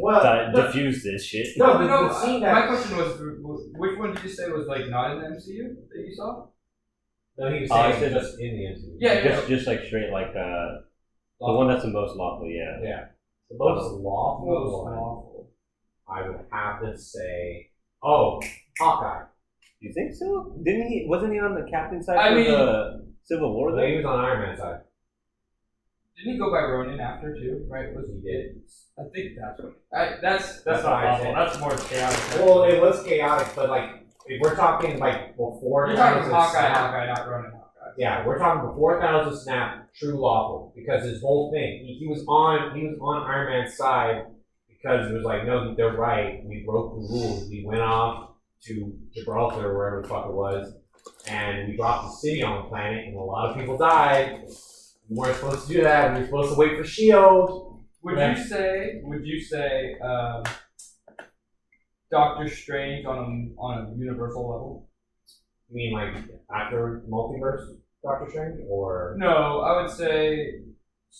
S3: diffuse this shit.
S2: No,
S1: my question was, which one did you say was like not in the MCU that you saw?
S2: No, he was saying just in the MCU.
S1: Yeah,
S3: just like straight like the one that's the most lawful. Yeah.
S2: Yeah. The most lawful
S1: Most
S2: one.
S1: lawful.
S2: I would have to say, Hawkeye.
S3: You think so? Wasn't he on the captain side
S1: I
S3: for
S1: mean,
S3: the Civil War?
S2: Well, he was on Iron Man's side.
S1: Didn't he go by Ronin after too? Right?
S2: He did.
S1: I think that's what. That's
S2: That's
S1: not
S2: what I
S1: lawful.
S2: said.
S1: That's more chaotic.
S2: Well, it was chaotic, but like if we're talking like before
S1: You're talking
S2: Thanos'
S1: Hawkeye,
S2: snap,
S1: not Ronin Hawkeye.
S2: yeah, we're talking before Thanos' snap, true lawful, because his whole thing, he was on Iron Man's side because it was like, no, they're right, we broke the rules, we went off to Gibraltar or wherever the fuck it was, and we dropped the city on the planet, and a lot of people died. We weren't supposed to do that. We were supposed to wait for S.H.I.E.L.D.
S1: Would you say Doctor Strange on a universal level?
S2: You mean like after multiverse Doctor Strange, or
S1: No, I would say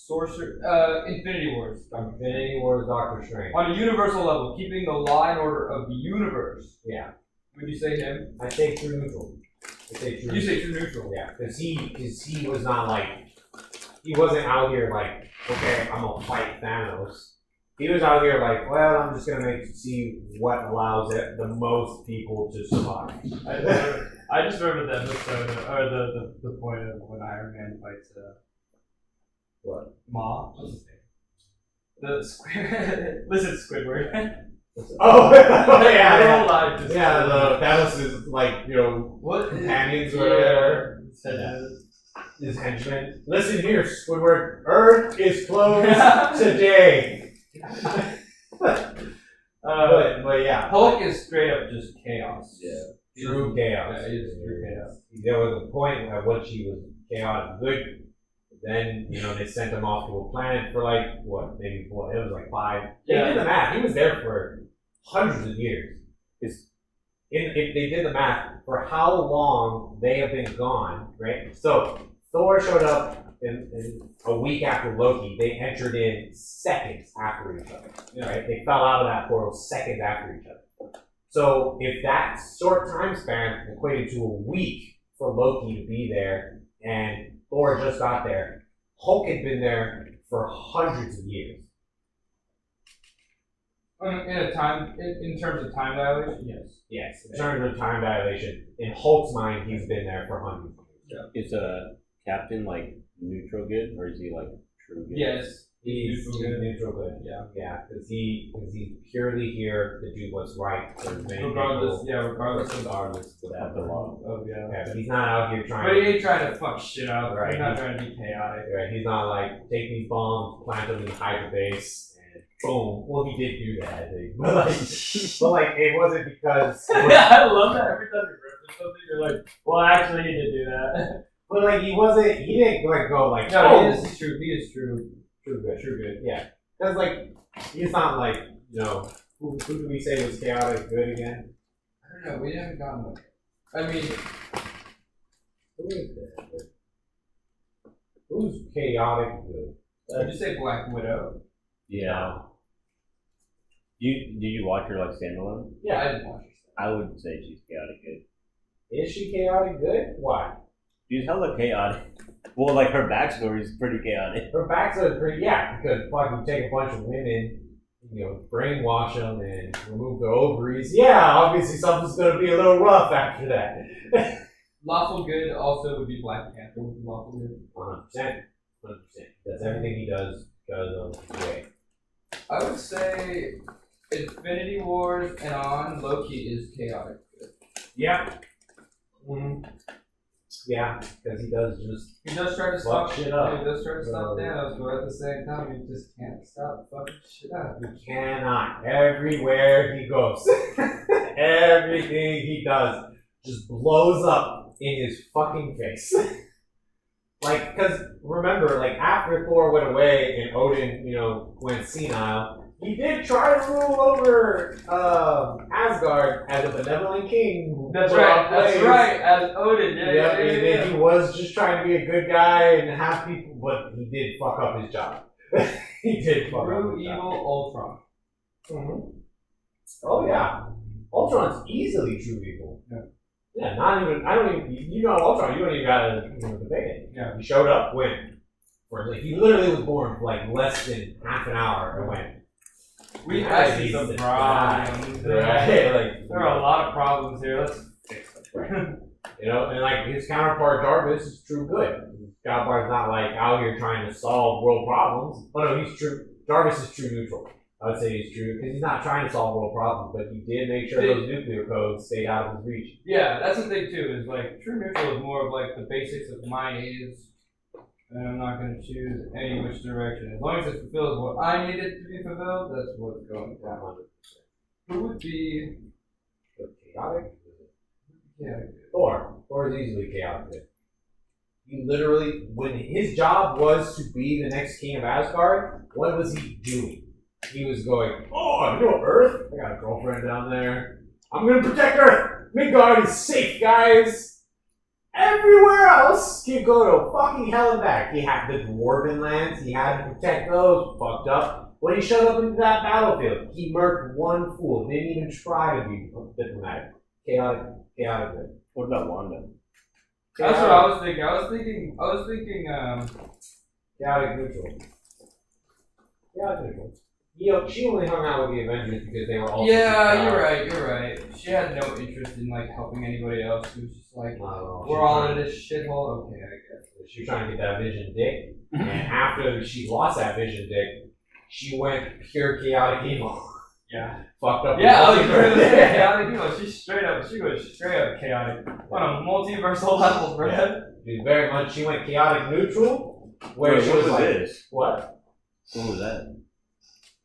S1: Infinity Wars.
S2: Infinity Wars Doctor Strange?
S1: On a universal level, keeping the law and order of the universe.
S2: Yeah,
S1: Would you say him?
S2: I say true neutral.
S1: You say true neutral.
S2: Yeah, because he was not like, he wasn't out here like, okay, I'm gonna fight Thanos. He was out here like, well, I'm just gonna see what allows it the most people to survive.
S1: I just remember the episode, or the point of when Iron Man fights
S2: What?
S1: Maw. What's his name? The Squid. Listen, Squidward.
S2: Oh, yeah,
S1: They're all alive. Just
S2: that was his, like,
S1: what
S2: companions or whatever. His henchmen. Listen here, Squidward. Earth is closed today. But yeah.
S1: Hulk is straight up just chaos.
S2: Yeah. True chaos.
S1: Yeah, he's true chaos.
S2: There was a point at which he was chaotic good. Then, they sent him off to a planet for like, maybe 4, it was like 5.
S1: Yeah.
S2: They did the math. He was there for hundreds of years. If they did the math for how long they have been gone, right? So Thor showed up in a week after Loki. They entered in seconds after each other, right? They fell out of that portal seconds after each other. So if that short time span equated to a week for Loki to be there, and Thor just got there, Hulk had been there for hundreds of years.
S1: In terms of time dilation, yes.
S2: Yes, in terms of time dilation, in Hulk's mind, he's been there for hundreds of years.
S3: Is Captain like neutral good, or is he like true good?
S1: Yes.
S2: He's neutral good. Yeah, because he's purely here to do what's right for many
S1: Regardless
S2: people.
S1: of
S3: Without the law.
S2: But he's not out here
S1: But
S2: trying.
S1: he ain't trying to fuck shit up.
S2: Right.
S1: He's not trying to be chaotic.
S2: Right, he's not like take these bombs, plant them in hydro base, and boom. Well, he did do that, I think. But like it wasn't because.
S1: I love that every time you reference something, you're like, well, actually, he did do that.
S2: But like he didn't like go like.
S1: No,
S2: oh,
S1: he is true. He is true.
S2: True good. Yeah, because like he's not like who do we say was chaotic good again?
S1: I don't know. We haven't gotten one. I mean,
S2: Who is that? Who's chaotic good?
S1: did you say Black Widow?
S3: Yeah. Did you watch her like standalone?
S1: Yeah, I didn't watch it.
S3: I would say she's chaotic good.
S2: Is she chaotic good? Why?
S3: She's hella chaotic. Well, like her backstory is pretty chaotic.
S2: Her backstory is pretty because fucking take a bunch of women, brainwash them and remove their ovaries. Yeah, obviously something's gonna be a little rough after that.
S1: Lawful Good also would be Black Panther would be Lawful Good.
S2: 100%. That's everything he does because of the way.
S1: I would say Infinity Wars and on Loki is chaotic good.
S2: Yeah. Mm-hmm. Yeah, because he does
S1: try to
S2: fuck
S1: stop
S2: shit up.
S1: He does try to stop Thanos, but at the same time, he just can't stop fucking shit up.
S2: He cannot. Everywhere he goes, everything he does just blows up in his fucking face. Like, because remember, like after Thor went away and Odin, went senile, he did try to rule over Asgard as a benevolent king.
S1: That's right, as Odin.
S2: Yeah. He was just trying to be a good guy and have people, but he did fuck up his job. He did fuck up his job.
S1: Ultron.
S2: Mm-hmm. Oh yeah, Ultron's easily true evil. Yeah, not even. I don't even. Ultron. You don't even gotta debate it.
S1: Yeah.
S2: He showed up when, he literally was born for like less than half an hour and went.
S1: We had some problems.
S2: Right? Like
S1: there are a lot of problems here. Let's fix them.
S2: And like his counterpart Jarvis is true good. His counterpart's not like out here trying to solve world problems. Oh no, he's true. Jarvis is true neutral. I would say he's true because he's not trying to solve world problems, but he did make sure those nuclear codes stayed out of his reach.
S1: Yeah, that's the thing too. Is like true neutral is more of like the basics of my is. And I'm not going to choose any which direction. As long as it fulfills what I need it to be fulfilled, that's what's going down. Who would be
S2: chaotic?
S1: Yeah.
S2: Thor. Thor is easily chaotic. He literally, when his job was to be the next king of Asgard, what was he doing? He was going, Earth? I got a girlfriend down there. I'm going to protect Earth. Midgard is safe, guys. Everywhere else, you go to fucking hell and back. He had the Dwarven lands, he had to protect those, fucked up. When he showed up into that battlefield, he murked one fool, didn't even try to be diplomatic. Chaotic good.
S3: What about Wanda?
S1: That's what I was thinking. I was thinking,
S2: chaotic neutral. Chaotic neutral. she only hung out with the Avengers because they were all.
S1: Yeah, you're right. She had no interest in like helping anybody else. She was just like, we're all in this shithole. Okay, I guess.
S2: She was trying to get that Vision dick, and after she lost that Vision dick, she went pure chaotic evil.
S1: Yeah.
S2: Fucked up.
S1: Yeah, I was going to say chaotic evil. She goes straight up chaotic on a multiversal level, bro.
S2: Yeah. She went chaotic neutral, where she was like,
S3: this?
S2: what?
S3: What was that?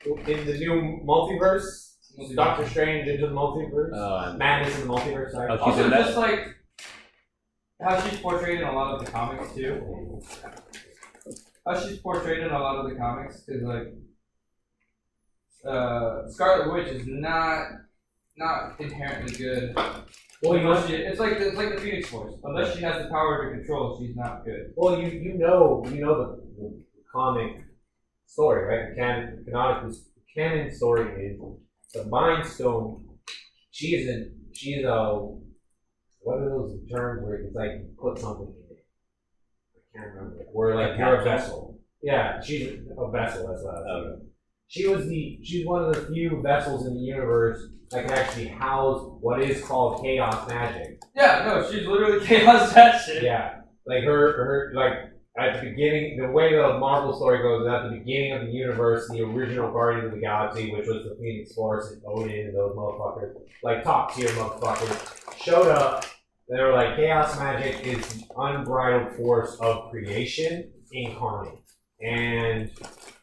S2: In the new multiverse, Doctor Strange into the multiverse, Madness in the multiverse. Sorry.
S1: Also, just like how she's portrayed in a lot of the comics too. Because like Scarlet Witch is not inherently good.
S2: Well,
S1: it's like the Phoenix Force. Unless she has the power to control, she's not good.
S2: Well, you know the comic story, right? The canon story is the Mind Stone. She's a what are those terms where it's like put something in it? I can't remember. Where like you're a vessel. Yeah, she's a vessel. That's what I was saying. She's one of the few vessels in the universe that can actually house what is called chaos magic.
S1: Yeah, no, she's literally chaos that shit.
S2: Yeah, like her like at the beginning, the way the Marvel story goes is at the beginning of the universe, the original Guardians of the Galaxy, which was the Phoenix Force and Odin and those motherfuckers, like top tier motherfuckers, showed up. They were like, chaos magic is the unbridled force of creation incarnate, and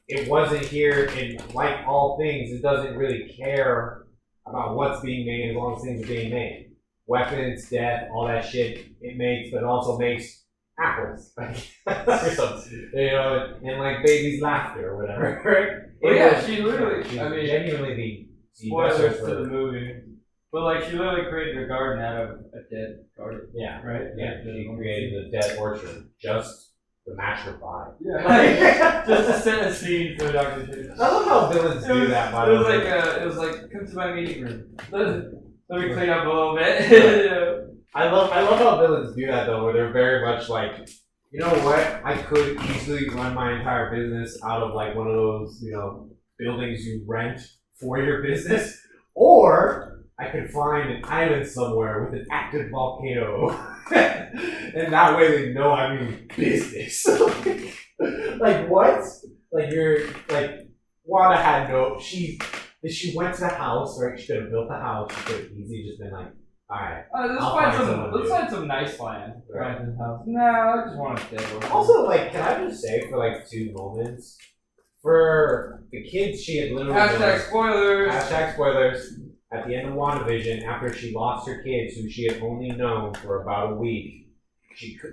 S2: it wasn't here. And like all things, it doesn't really care about what's being made as long as things are being made. Weapons, death, all that shit it makes, but it also makes apples, or something, and like baby's laughter or whatever, right?
S1: Well, yeah, she literally,
S2: she's
S1: I mean,
S2: genuinely the
S1: spoilers to the movie, but like she literally created a garden out of a dead garden.
S2: Yeah,
S1: right.
S2: Yeah, she created a dead orchard just to match her vibe.
S1: Yeah, just to set a scene for Doctor Strange.
S2: I love how villains do that. By the way,
S1: it was like come to my meeting room. Let me clean up a little bit.
S2: I love how villains do that though, where they're very much like, you know what? I could easily run my entire business out of like one of those, buildings you rent for your business, or I could find an island somewhere with an active volcano, and that way they know I mean business. Like what? Like you're like Wanda had no. She went to the house, right? She could have built the house. She could have easily just been like, all right.
S1: Let's find some nice land around this house. No, I just want to stay over.
S2: Also, like, can I just say for like 2 moments, for the kids she had literally
S1: #spoilers.
S2: #spoilers. At the end of WandaVision, after she lost her kids, who she had only known for about a week,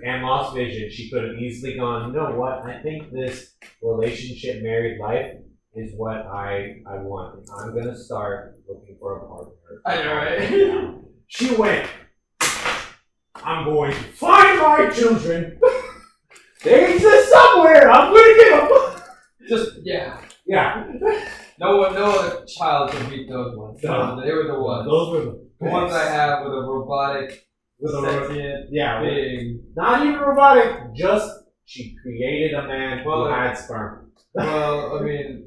S2: and lost vision, she could have easily gone, you know what? I think this relationship, married life is what I want. And I'm gonna start looking for a partner.
S1: I know, right?
S2: She went, I'm going to find my children. They exist somewhere. I'm going to get them. Yeah.
S1: No other child can beat those ones. No, they were the ones.
S2: Those were the
S1: ones I have with a robotic, sentient being.
S2: Not even robotic. Just she created a man who had sperm.
S1: Well, I mean.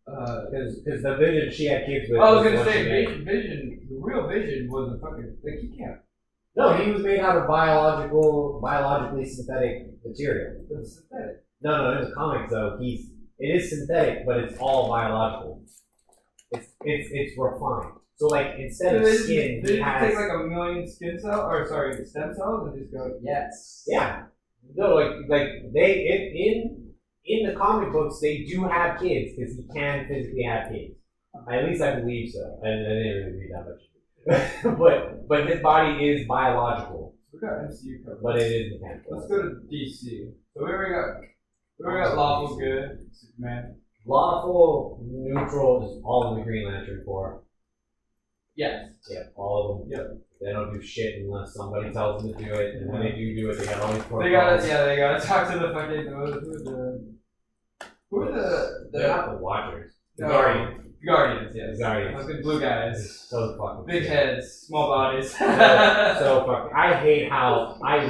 S2: Because the Vision she had kids with.
S1: I was gonna say Vision. The real Vision was a fucking like he can't.
S2: No, he was made out of biologically synthetic material.
S1: It's synthetic.
S2: No, in the comics though, it is synthetic, but it's all biological. It's refined. So like instead of skin,
S1: they just take like a million stem cells and just go yes.
S2: Yeah. No, like they in the comic books, they do have kids because he can physically have kids. At least I believe so. I didn't really read that much. but his body is biological.
S1: We got MCU covered.
S2: But it is mechanical.
S1: Let's go to DC. So we already got Lawful Good, Superman.
S2: Lawful Neutral is all in the Green Lantern Corps.
S1: Yes.
S2: Yeah, all of them. Yep. They don't do shit unless somebody tells them to do it, and when they do it, they got all these protocols.
S1: They gotta talk to the fucking who are the
S2: they're not the Watchers. The
S1: Guardians. Guardians, yes.
S2: The Guardians.
S1: Those good blue guys.
S2: So fucking
S1: big heads, small bodies.
S2: so fucking. I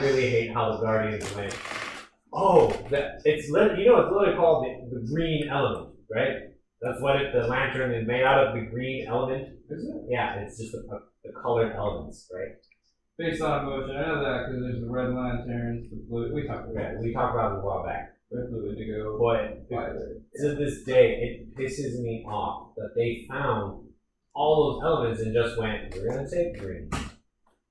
S2: really hate how the Guardians went. Oh, it's literally called the green element, right? That's what the lantern is made out of, the green element.
S1: Is it?
S2: Yeah, it's just the colored elements, right?
S1: Based on emotion. I know that because there's the red lanterns, the blue. We talked about
S2: Yeah, we talked about it a while back.
S1: red, blue, indigo,
S2: But
S1: violet.
S2: to this day, it pisses me off that they found all those elements and just went, we're going to take green. And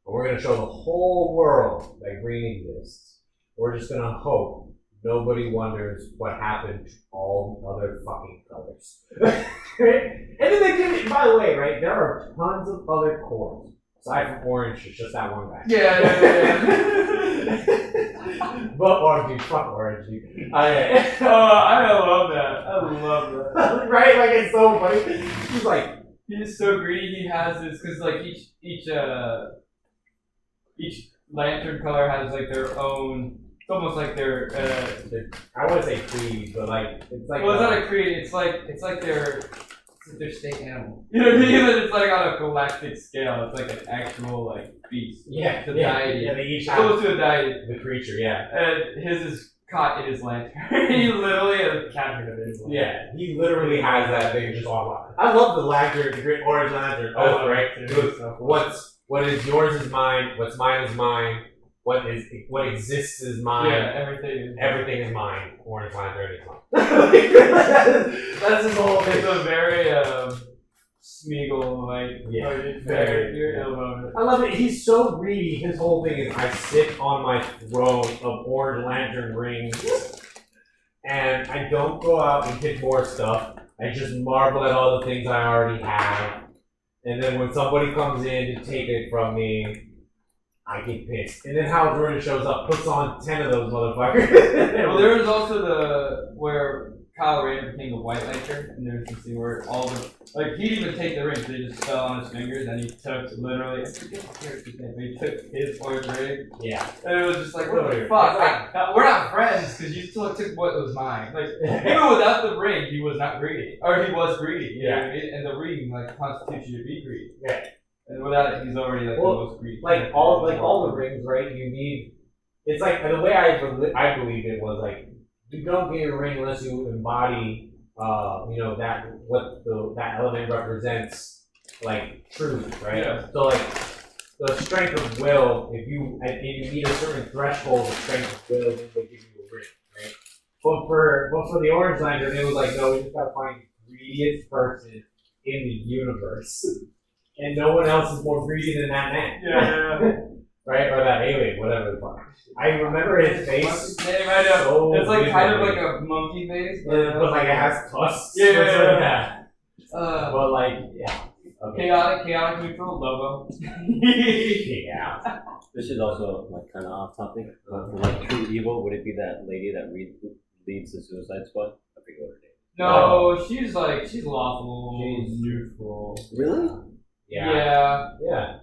S2: we're going to show the whole world that green exists. We're just going to hope nobody wonders what happened to all the other fucking colors. And then they give it, by the way, right, there are tons of other cores. Aside from orange, it's just that one guy.
S1: Yeah.
S2: But orange, fuck orange.
S1: I love that. I love that.
S2: Right? Like, it's so funny. He's like,
S1: he's so greedy. He has this because like each lantern color has like their own. It's almost like their.
S2: I wouldn't say creed, but like it's like.
S1: Well, it's not a creed. It's like their state animal. You know what I mean? It's like on a galactic scale. It's like an actual like beast.
S2: Yeah,
S1: the deity.
S2: Yeah, they each
S1: Close
S2: have
S1: to a deity.
S2: the creature. Yeah.
S1: And his is caught in his lantern. He literally has captured it in his lantern.
S2: Yeah, he literally has that thing just all about. I love the lantern, the great orange lantern. Oh, right. What is yours is mine. What's mine is mine. What exists is mine.
S1: Yeah,
S2: everything is mine. Orange lantern is mine. That's his whole thing.
S1: It's a very Smeagol character.
S2: I love it. He's so greedy. His whole thing is, I sit on my throne of orange lantern rings, and I don't go out and pick more stuff. I just marvel at all the things I already have, and then when somebody comes in to take it from me, I get pissed. And then Hal Jordan shows up, puts on 10 of those motherfuckers.
S1: Well, there was also where Kyle Rayner became the White Lantern, and there was this scene where all the he didn't even take the rings; they just fell on his fingers, and he took literally. I forget the character's name, but he took his orange ring, and it was just like, what the fuck? We're not friends because you still took what was mine. Like even without the ring, he was not greedy, or he was greedy. You know what I mean? And the ring constitutes you to be greedy.
S2: Yeah.
S1: And without it, he's already the most greedy.
S2: Like all the rings, right? You need. It's like the way I believed it was like. You don't get a ring unless you embody, that that element represents, like truth, right? Yeah. So like the strength of will, if you meet a certain threshold of strength of will, then they give you a ring, right? But for the Orange Lantern, it was like, no, we just gotta find the greediest person in the universe, and no one else is more greedy than that man.
S1: Yeah.
S2: Right? Or that alien, whatever the fuck. I remember his face.
S1: I know.
S2: So
S1: it's like kind of like a monkey face.
S2: But like it has tusks.
S1: Yeah.
S2: But like, yeah. Okay.
S1: Chaotic neutral logo.
S2: Yeah.
S3: This is also like kind of off topic. For like true evil, would it be that lady that leads the Suicide Squad? I forget what her name.
S1: No, she's lawful.
S3: She's
S1: neutral.
S3: Really?
S2: Yeah.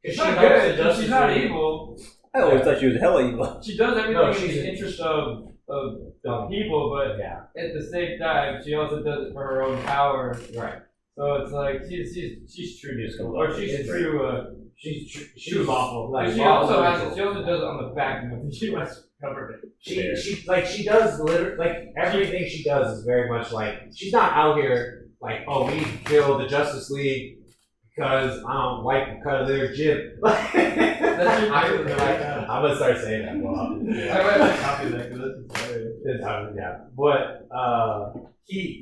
S1: She's not good. She's not evil.
S3: I always thought she was hella evil.
S1: She does everything in the interest of the people, but at the same time, she also does it for her own power.
S2: Right.
S1: So it's like she's true neutral, or she's true. She's lawful. Like she also does it on the back of the U.S. government.
S2: She does literally like everything she does is very much like she's not out here like, oh, we need to kill the Justice League because I don't like because they're Jim.
S1: That's your
S2: I'm gonna start saying that more often.
S1: I might copy that because that's hilarious.
S2: Yeah, but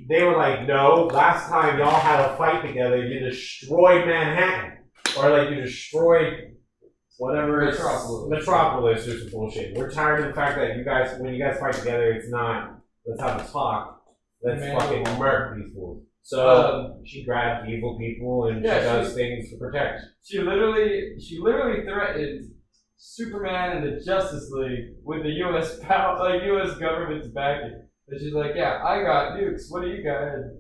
S2: they were like, no. Last time y'all had a fight together, you destroyed Manhattan, or like you destroyed whatever Metropolis or some bullshit. We're tired of the fact that when you guys fight together, it's not let's have a talk. Let's fucking murk these fools. So she grabs evil people and she does things to protect.
S1: She literally threatened Superman and the Justice League with the U.S. U.S. government's backing. And she's like, yeah, I got nukes. What do you guys?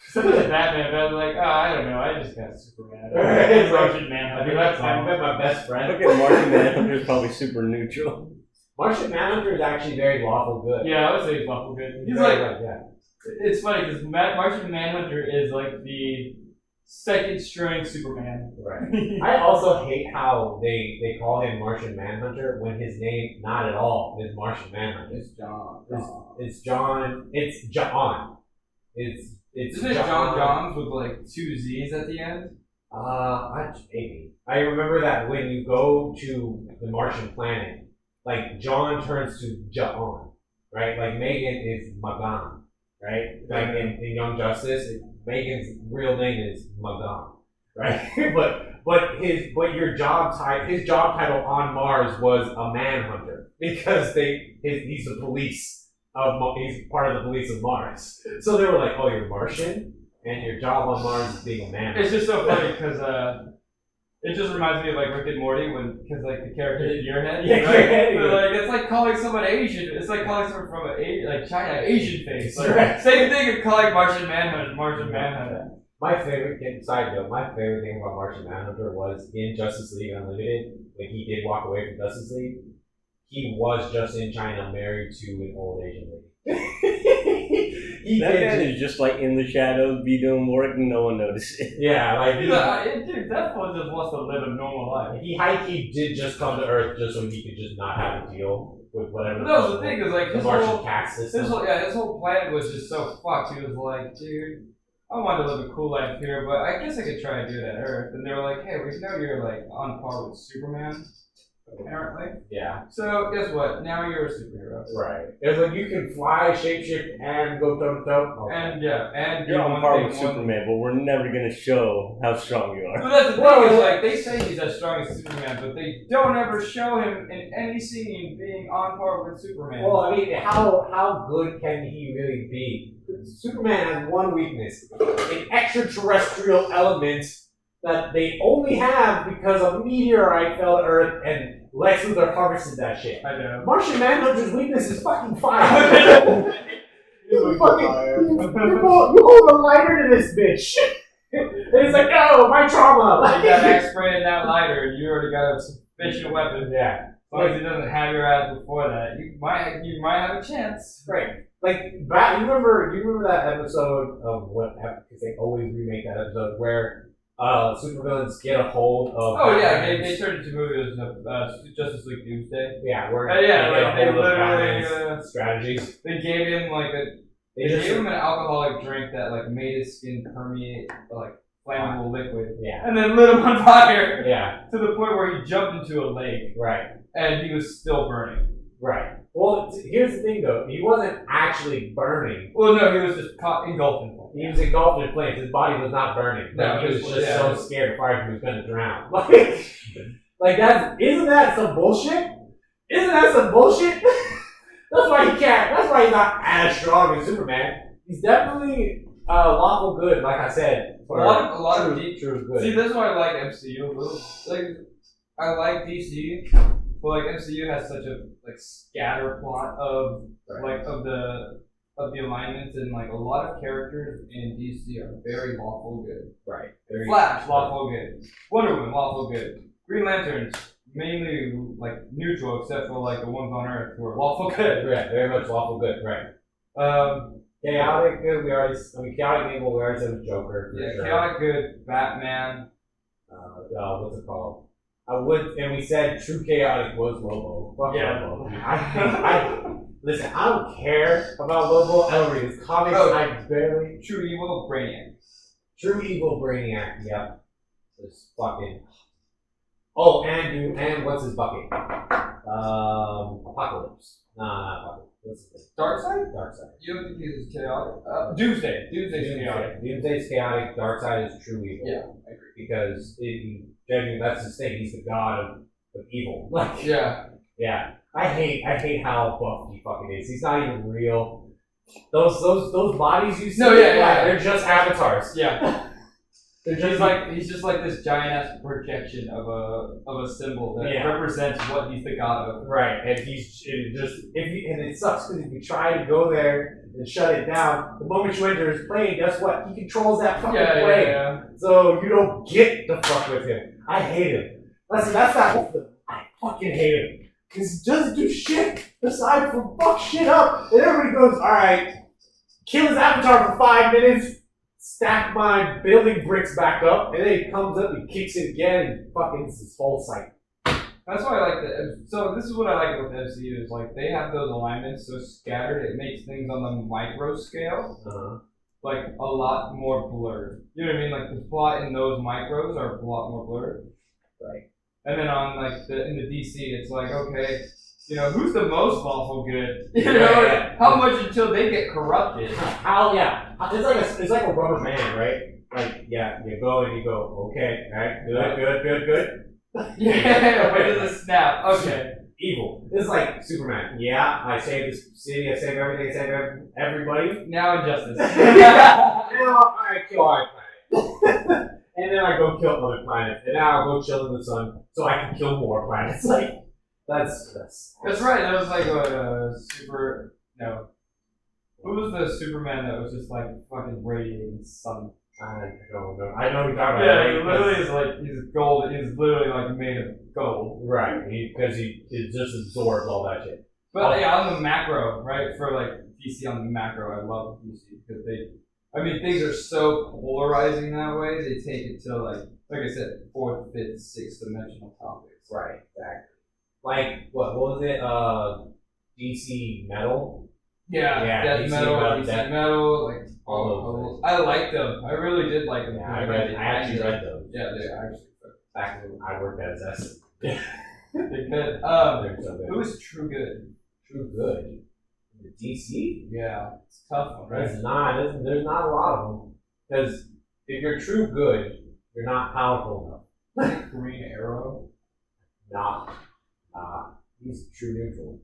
S1: Something Batman, but I was like, I don't know. I just got Superman. Martian Manhunter.
S2: I've met my best friend.
S3: Okay, Martian Manhunter is probably super neutral.
S2: Martian Manhunter is actually very lawful good.
S1: Yeah, I would say he's lawful good. He's It's funny because Martian Manhunter is like the second string Superman.
S2: Right. I also hate how they call him Martian Manhunter when his name not at all is Martian Manhunter.
S1: It's John.
S2: It's John. It's
S1: Isn't it John Johns with like 2 Z's at the end?
S2: Maybe. I remember that when you go to the Martian planet, like John turns to John, right? Like Megan is Magan, right? Like in Young Justice, Megan's real name is Magan, right? but your his job title on Mars was a manhunter because he's the police he's part of the police of Mars. So they were like, oh, you're Martian? And your job on Mars is being a man.
S1: It's just so funny because it just reminds me of like Rick and Morty because like the character is Gearhead.
S2: Yeah,
S1: right? But, like it's like calling someone Asian. It's like calling someone from like China Asian face. Like,
S2: right.
S1: Same thing as calling Martian Manhunter.
S2: My favorite thing about Martian Manhunter was in Justice League Unlimited, when he did walk away from Justice League, he was just in China married to an old Asian lady.
S3: That man is just like in the shadows, be doing work and no one notices.
S2: Yeah, like
S1: dude, that one just wants to live a normal life.
S2: He did just come to Earth just so he could just not have to deal with whatever.
S1: But that was the thing, is like
S2: the Martian tax system.
S1: His whole plan was just so fucked. He was like, dude, I wanted to live a cool life here, but I guess I could try and do it at Earth. And they were like, hey, we know you're like on par with Superman, apparently.
S2: Yeah.
S1: So guess what? Now you're a superhero.
S2: Right. It's like you can fly, shapeshift, and go toe to toe.
S1: And and
S3: you're on par with Superman, but we're never gonna show how strong you are.
S1: But that's the thing, is like they say he's as strong as Superman, but they don't ever show him in any scene being on par with Superman.
S2: Well, I mean, how good can he really be? Superman has one weakness: an extraterrestrial element that they only have because a meteorite fell to Earth and Lex Luthor harvested that shit.
S1: I know.
S2: Martian Manhunter's weakness is fucking fire. You hold a lighter to this bitch. And it's like, oh, my trauma.
S1: Like that X-spray and that lighter, and you already got a sufficient weapon.
S2: Yeah.
S1: As long as he doesn't have your ass before that, you might have a chance.
S2: Right. Like, you remember that episode of because they always remake that episode where supervillains get a hold of.
S1: Oh yeah, they turned into movies of Justice League Doomsday.
S2: Yeah, where
S1: they literally
S2: strategies.
S1: They gave him like they gave him an alcoholic drink that like made his skin permeate like flammable liquid.
S2: Yeah.
S1: And then lit him on fire.
S2: Yeah.
S1: To the point where he jumped into a lake.
S2: Right.
S1: And he was still burning.
S2: Right. Well, here's the thing though. He wasn't actually burning.
S1: Well, no, he was just engulfed in flames.
S2: He was engulfed in flames. His body was not burning.
S1: No,
S2: he was just so scared of fire he was going to drown. Isn't that some bullshit? Isn't that some bullshit? That's why he can't. That's why he's not as strong as Superman. He's definitely lawful good, like I said.
S1: A lot of
S2: true good.
S1: See, this is why I like MCU a little. Like, I like DC, but like MCU has such a like scatter plot of like of the alignments, and like a lot of characters in DC are very lawful good.
S2: Right.
S1: Flash, lawful good. Wonder Woman, lawful good. Green Lanterns, mainly like neutral, except for like the ones on Earth who are lawful good.
S2: Yeah, very much lawful good. Right. Chaotic good. Chaotic evil. We already said was Joker.
S1: Yeah,
S2: sure.
S1: chaotic good. Batman.
S2: What's it called? And we said true chaotic was Lobo. Fuck Lobo. Listen, I don't care about Lobo. I don't read his comics. I barely.
S1: True evil Brainiac.
S2: True evil Brainiac. Yep. This fucking. Oh, and what's his bucket? Apocalypse. Not Apocalypse. What's his name?
S1: Darkseid?
S2: Darkseid.
S1: You don't think he's chaotic? Doomsday. Doomsday's chaotic.
S2: Doomsday's chaotic. Darkseid is true evil.
S1: Yeah, I agree.
S2: Because that's his thing. He's the god of evil. Yeah. I hate how buff he fucking is. He's not even real. Those bodies you see, they're just avatars.
S1: Yeah. He's just like this giant ass projection of a symbol that represents what he's the god of.
S2: Right, and and it sucks because if you try to go there and shut it down, the moment you enter his plane, guess what? He controls that fucking plane.
S1: Yeah.
S2: So you don't get to fuck with him. I hate him. That's not. I fucking hate him. Because he doesn't do shit aside from fuck shit up. And everybody goes, alright, kill his avatar for 5 minutes, stack my building bricks back up, and then he comes up and kicks it again and fucking it's his whole site.
S1: That's why I like so this is what I like with MCU is like they have those alignments so scattered it makes things on the micro scale like a lot more blurred. You know what I mean? Like the plot in those micros are a lot more blurred.
S2: Right.
S1: And then on like in the DC, it's like, okay, you know, who's the most lawful good? You know,
S2: Yeah.
S1: how much until they get corrupted?
S2: How? Yeah. It's like a rubber band, right? Like you go and you go, okay, all right, good.
S1: Yeah, when does it snap? Okay.
S2: Evil. It's like Superman. Yeah, I saved this city, I saved everything, I saved everybody.
S1: Now injustice.
S2: Now I kill our planet. And then I go kill other planets. And now I'll go chill in the sun so I can kill more planets. Like, that's
S1: right. That was like a super. No. Who was the Superman that was just like fucking radiating sun?
S2: I don't know. I know you're talking about.
S1: Yeah, he literally is like, he's gold. He's literally like made of gold.
S2: Right. Because he just absorbs all that shit.
S1: But yeah, on the macro, right? For like DC on the macro, I love DC because things are so polarizing that way. They take it to like I said, 4th, 5th, 6th dimensional topics.
S2: Right. Exactly. Like what was it? DC Metal.
S1: Yeah. Death Metal, like
S2: all those.
S1: I liked them. I really did like them.
S2: Yeah, I actually read those.
S1: Yeah, they actually.
S2: Back when I worked at Zest.
S1: They're good.
S2: They're so good.
S1: Who's True Good?
S2: True Good. The DC?
S1: Yeah, it's a tough one, right?
S2: There's not a lot of them. Because if you're true good, you're not powerful enough.
S1: Green Arrow?
S2: Nah. He's true neutral.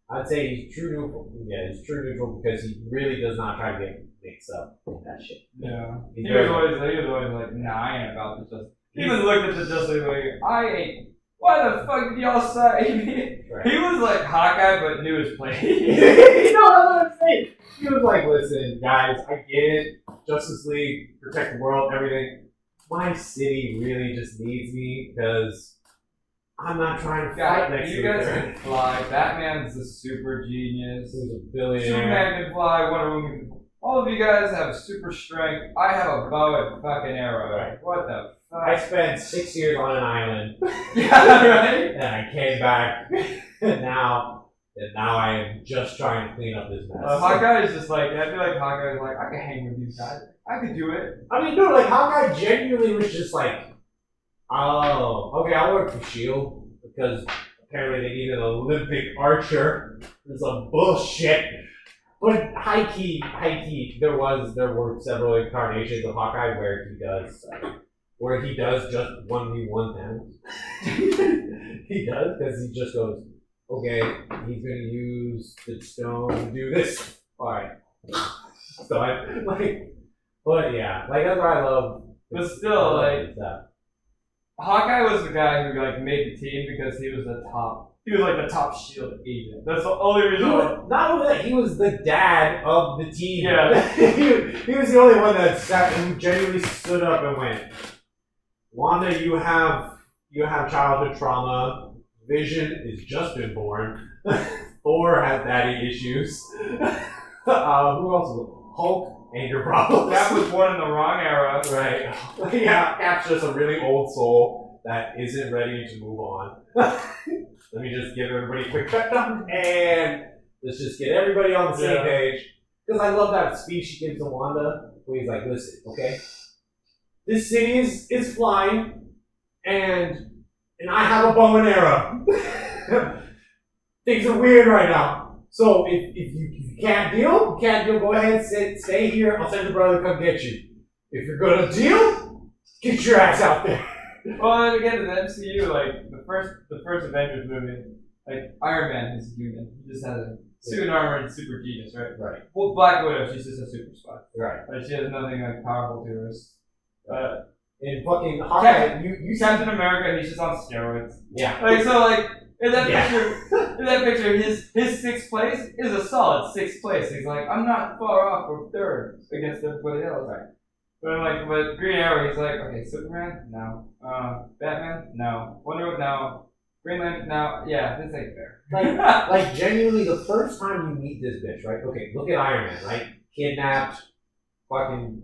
S2: I'd say he's true neutral. Yeah, he's true neutral because he really does not try to get mixed up with that shit.
S1: Yeah. He was always like nine about the Justice. He even looked at the Justice League like, why the fuck did y'all say me? Right. He was like Hawkeye but knew his place.
S2: You know what I'm saying? He was like, listen, guys, I get it. Justice League, protect the world, everything. My city really just needs me because I'm not trying to fight next to you.
S1: You guys can fly. Batman's a super genius.
S2: He's a billionaire.
S1: Superman can fly. Wonder Woman can. All of you guys have super strength. I have a bow and fucking arrow.
S2: Right.
S1: What the fuck?
S2: I spent 6 years on an island.
S1: Yeah, right?
S2: And I came back. And now I am just trying to clean up this mess.
S1: Hawkeye is just like, I feel like Hawkeye is like, I can hang with these guys. I could do it.
S2: I mean, dude, like, Hawkeye genuinely was just like, oh, okay, I'll work for S.H.I.E.L.D. because apparently they need an Olympic archer. There's some bullshit. But high key, there were several incarnations of Hawkeye where he does just 1v1 Thanos. He does, because he just goes, okay, he's gonna use the stone to do this. Alright. So but yeah, like that's what I love.
S1: But still, like, Hawkeye was the guy who like made the team because he was the top. He was like the top S.H.I.E.L.D. agent. That's the only reason.
S2: Not only that, he was the dad of the team.
S1: Yeah.
S2: he was the only one that who genuinely stood up and went, Wanda, you have childhood trauma. Vision is just been born. Thor has daddy issues. Who else? Hulk, anger problems.
S1: Cap was born in the wrong era.
S2: Right. Yeah, Cap's just a really old soul that isn't ready to move on. Let me just give everybody a quick pep talk and let's just get everybody on the same page. Because I love that speech he gives to Wanda where he's like, listen, okay? This city is flying and I have a bow and arrow. Things are weird right now. So if you can't deal, go ahead and stay here. I'll send your brother to come get you. If you're gonna deal, get your ass out there.
S1: Well, and again, in the MCU, like the first Avengers movie, like Iron Man is human. He just has a suit and armor and super genius, right?
S2: Right.
S1: Well, Black Widow, she's just a super spy.
S2: Right.
S1: Like she has nothing like powerful to her.
S2: In fucking Hawkeye, you
S1: Captain America, he's just on steroids.
S2: Yeah.
S1: Like so, like in that picture, his 6th place is a solid 6th place. He's like, I'm not far off from 3rd against everybody else. Right. But Green Arrow, he's like, okay, Superman, no. Batman, no. Wonder Woman, no. Green Lantern, no. Yeah, this ain't fair.
S2: Like genuinely, the first time you meet this bitch, right? Okay, look at Iron Man, right? Kidnapped, fucking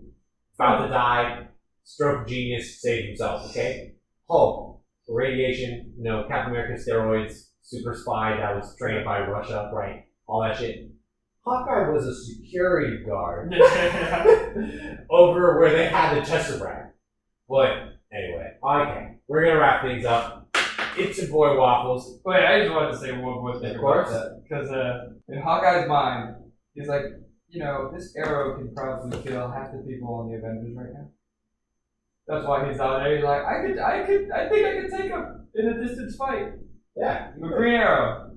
S2: about to die, stroke of genius, saved himself. Okay, Hulk, radiation, Captain America steroids, super spy that was trained by Russia, right? All that shit. Hawkeye was a security guard over where they had the Chester brand. But anyway, okay, we're gonna wrap things up. It's your boy Waffles.
S1: Wait, I just wanted to say one more thing about that. Because in Hawkeye's mind, he's like, you know, this arrow can probably kill half the people on the Avengers right now. That's why he's out there. He's like, I think I could take him in a distance fight.
S2: Yeah.
S1: With Green Arrow.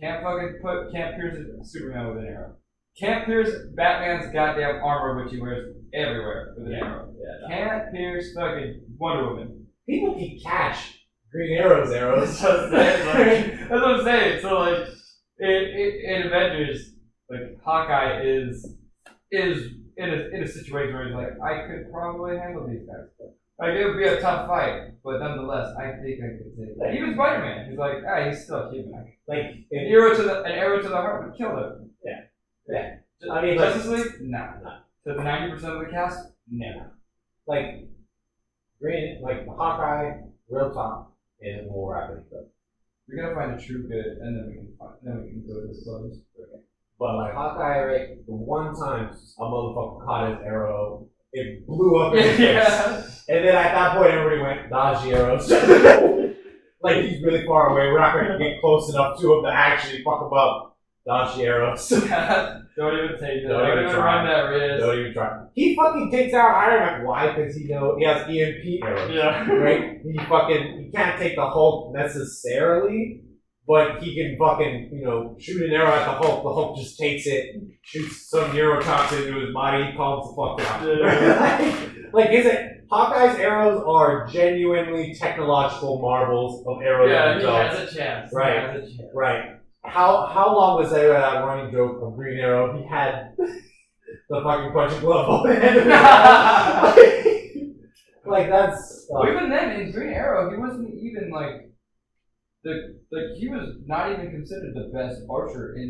S1: Can't pierce Superman with an arrow. Can't pierce Batman's goddamn armor, which he wears everywhere with an arrow. Yeah, can't pierce fucking Wonder Woman.
S2: People can catch Green Arrow's arrows.
S1: That's what I'm saying. So like, in Avengers, like Hawkeye is in a situation where he's like, I could probably handle these guys. Like it would be a tough fight, but nonetheless, I think I could take it. Even Spider-Man, he's like, he's still a human. Like an arrow to the heart would kill him.
S2: Yeah.
S1: I mean, Justice League, no. To the 90% of the cast, no.
S2: Like Hawkeye, real talk, and we'll wrap it up.
S1: We're gonna find a true good, and then we can go to this close. Okay.
S2: But like Hawkeye, right? The one time a motherfucker caught his arrow, it blew up in his face. And then at that point, everybody went, dodge the arrows. Like he's really far away. We're not going to get close enough to him to actually fuck him up. Dodge the arrows.
S1: Don't even take that. Don't even run that risk.
S2: Don't even try. He fucking takes out Iron Man. Why? Because he has EMP arrows.
S1: Yeah.
S2: Right? He can't take the Hulk necessarily, but he can fucking, shoot an arrow at the Hulk. The Hulk just takes it, shoots some neurotoxin into his body, he calms the fuck down. Yeah. Hawkeye's arrows are genuinely technological marvels of arrows.
S1: Yeah, he has a chance.
S2: Right. Right. How long was that running joke of Green Arrow? He had the fucking punching glove on the end of it. Like that's.
S1: Even then, in Green Arrow, he wasn't even like he was not even considered the best archer in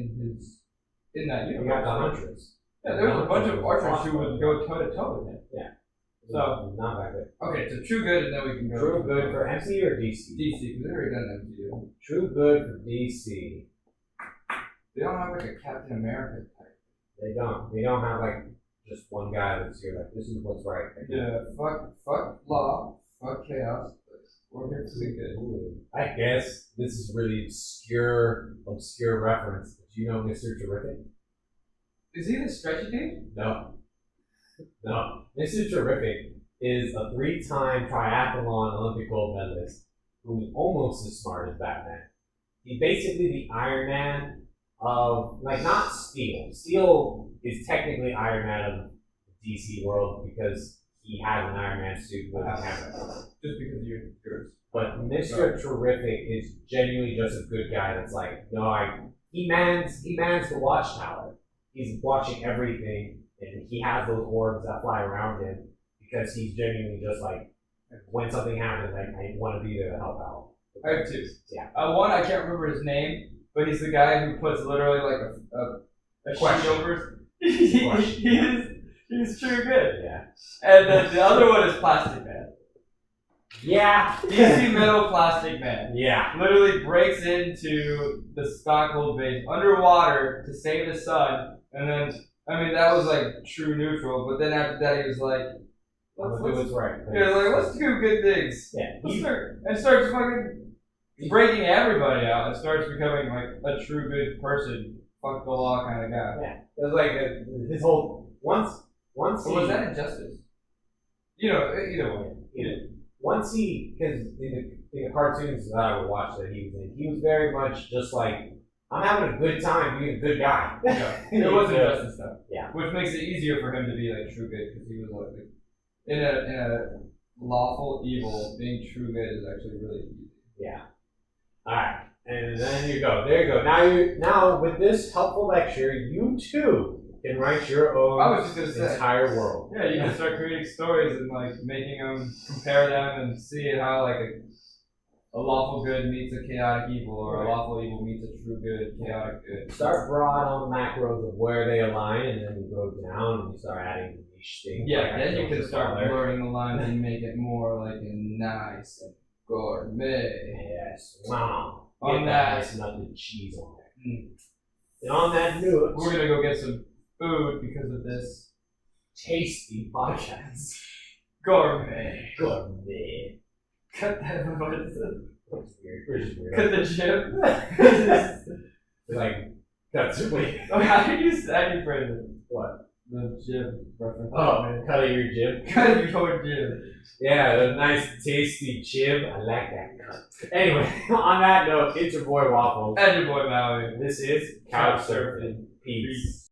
S1: that universe.
S2: He got the Huntress.
S1: Yeah, there was a bunch of archers who would go toe to toe with him.
S2: Yeah.
S1: So
S2: not that good.
S1: Okay, so True Good, and then we can go.
S2: True Good for MC or DC?
S1: DC, because they've already done MCU.
S2: True Good for DC.
S1: They don't have like a Captain America type.
S2: They don't. They don't have like just one guy that's here like this is what's right.
S1: Yeah, fuck law, fuck chaos. We're here to be good.
S2: I guess this is really obscure reference. But you know Mr. Terrific?
S1: Is he the stretchy dude?
S2: No. Mr. Terrific is a 3-time triathlon Olympic gold medalist who's almost as smart as Batman. He's basically the Iron Man of, not Steel. Steel is technically Iron Man of the DC world because he has an Iron Man suit with a camera.
S1: Just because you're yours.
S2: But Mr. Terrific is genuinely just a good guy that's like, he mans the watchtower. He's watching everything. And he has those orbs that fly around him because he's genuinely just like, when something happens, I want to be there to help out.
S1: I have two.
S2: Yeah.
S1: One, I can't remember his name, but he's the guy who puts literally like a sheet over. He's true good.
S2: Yeah.
S1: And then the other one is Plastic Man.
S2: Yeah.
S1: DC Metal Plastic Man.
S2: Yeah.
S1: Literally breaks into the Stockholm base underwater to save the sun, and then. I mean, that was like true neutral, but then after that, he was like, let's do what's right. Yeah, let's do good things. Yeah. Starts fucking breaking everybody out and starts becoming like a true good person, fuck the law kind of guy.
S2: Yeah. It was like his whole, once he.
S1: Was that injustice? Either way.
S2: Once he, because in the cartoons that I would watch that he was in, he was very much just like, I'm having a good time being a good guy.
S1: Yeah, it was injustice stuff.
S2: Yeah,
S1: which makes it easier for him to be like true good because he was like in a lawful evil. Being true good is actually really easy.
S2: Yeah. All right, and then you go. There you go. Now with this helpful lecture, you too can write your own entire world.
S1: Yeah, you can start creating stories and like making them, compare them, and see how like a lawful good meets a chaotic evil, or a lawful evil meets a true good, chaotic good.
S2: Start broad on the macros of where they align, and then you go down and you start adding the niche things.
S1: Yeah, then you can start blurring the lines and make it more like a nice and gourmet.
S2: Yes, wow.
S1: On that,
S2: nice nut and cheese on there. And on that note,
S1: We're gonna go get some food because of this
S2: tasty podcast.
S1: gourmet.
S2: Gourmet.
S1: Cut that. What is it?
S2: That's weird. We're just weird.
S1: Cut the chip.
S2: Like, that's really.
S1: Oh, how did you phrase it?
S2: What?
S1: The chip reference.
S2: Oh, cutting your jib.
S1: Cut your chip.
S2: Yeah, the nice tasty jib. I like that cut. Anyway, on that note, it's your boy Waffles.
S1: And your boy Maui.
S2: This is Couch Surfing. Peace.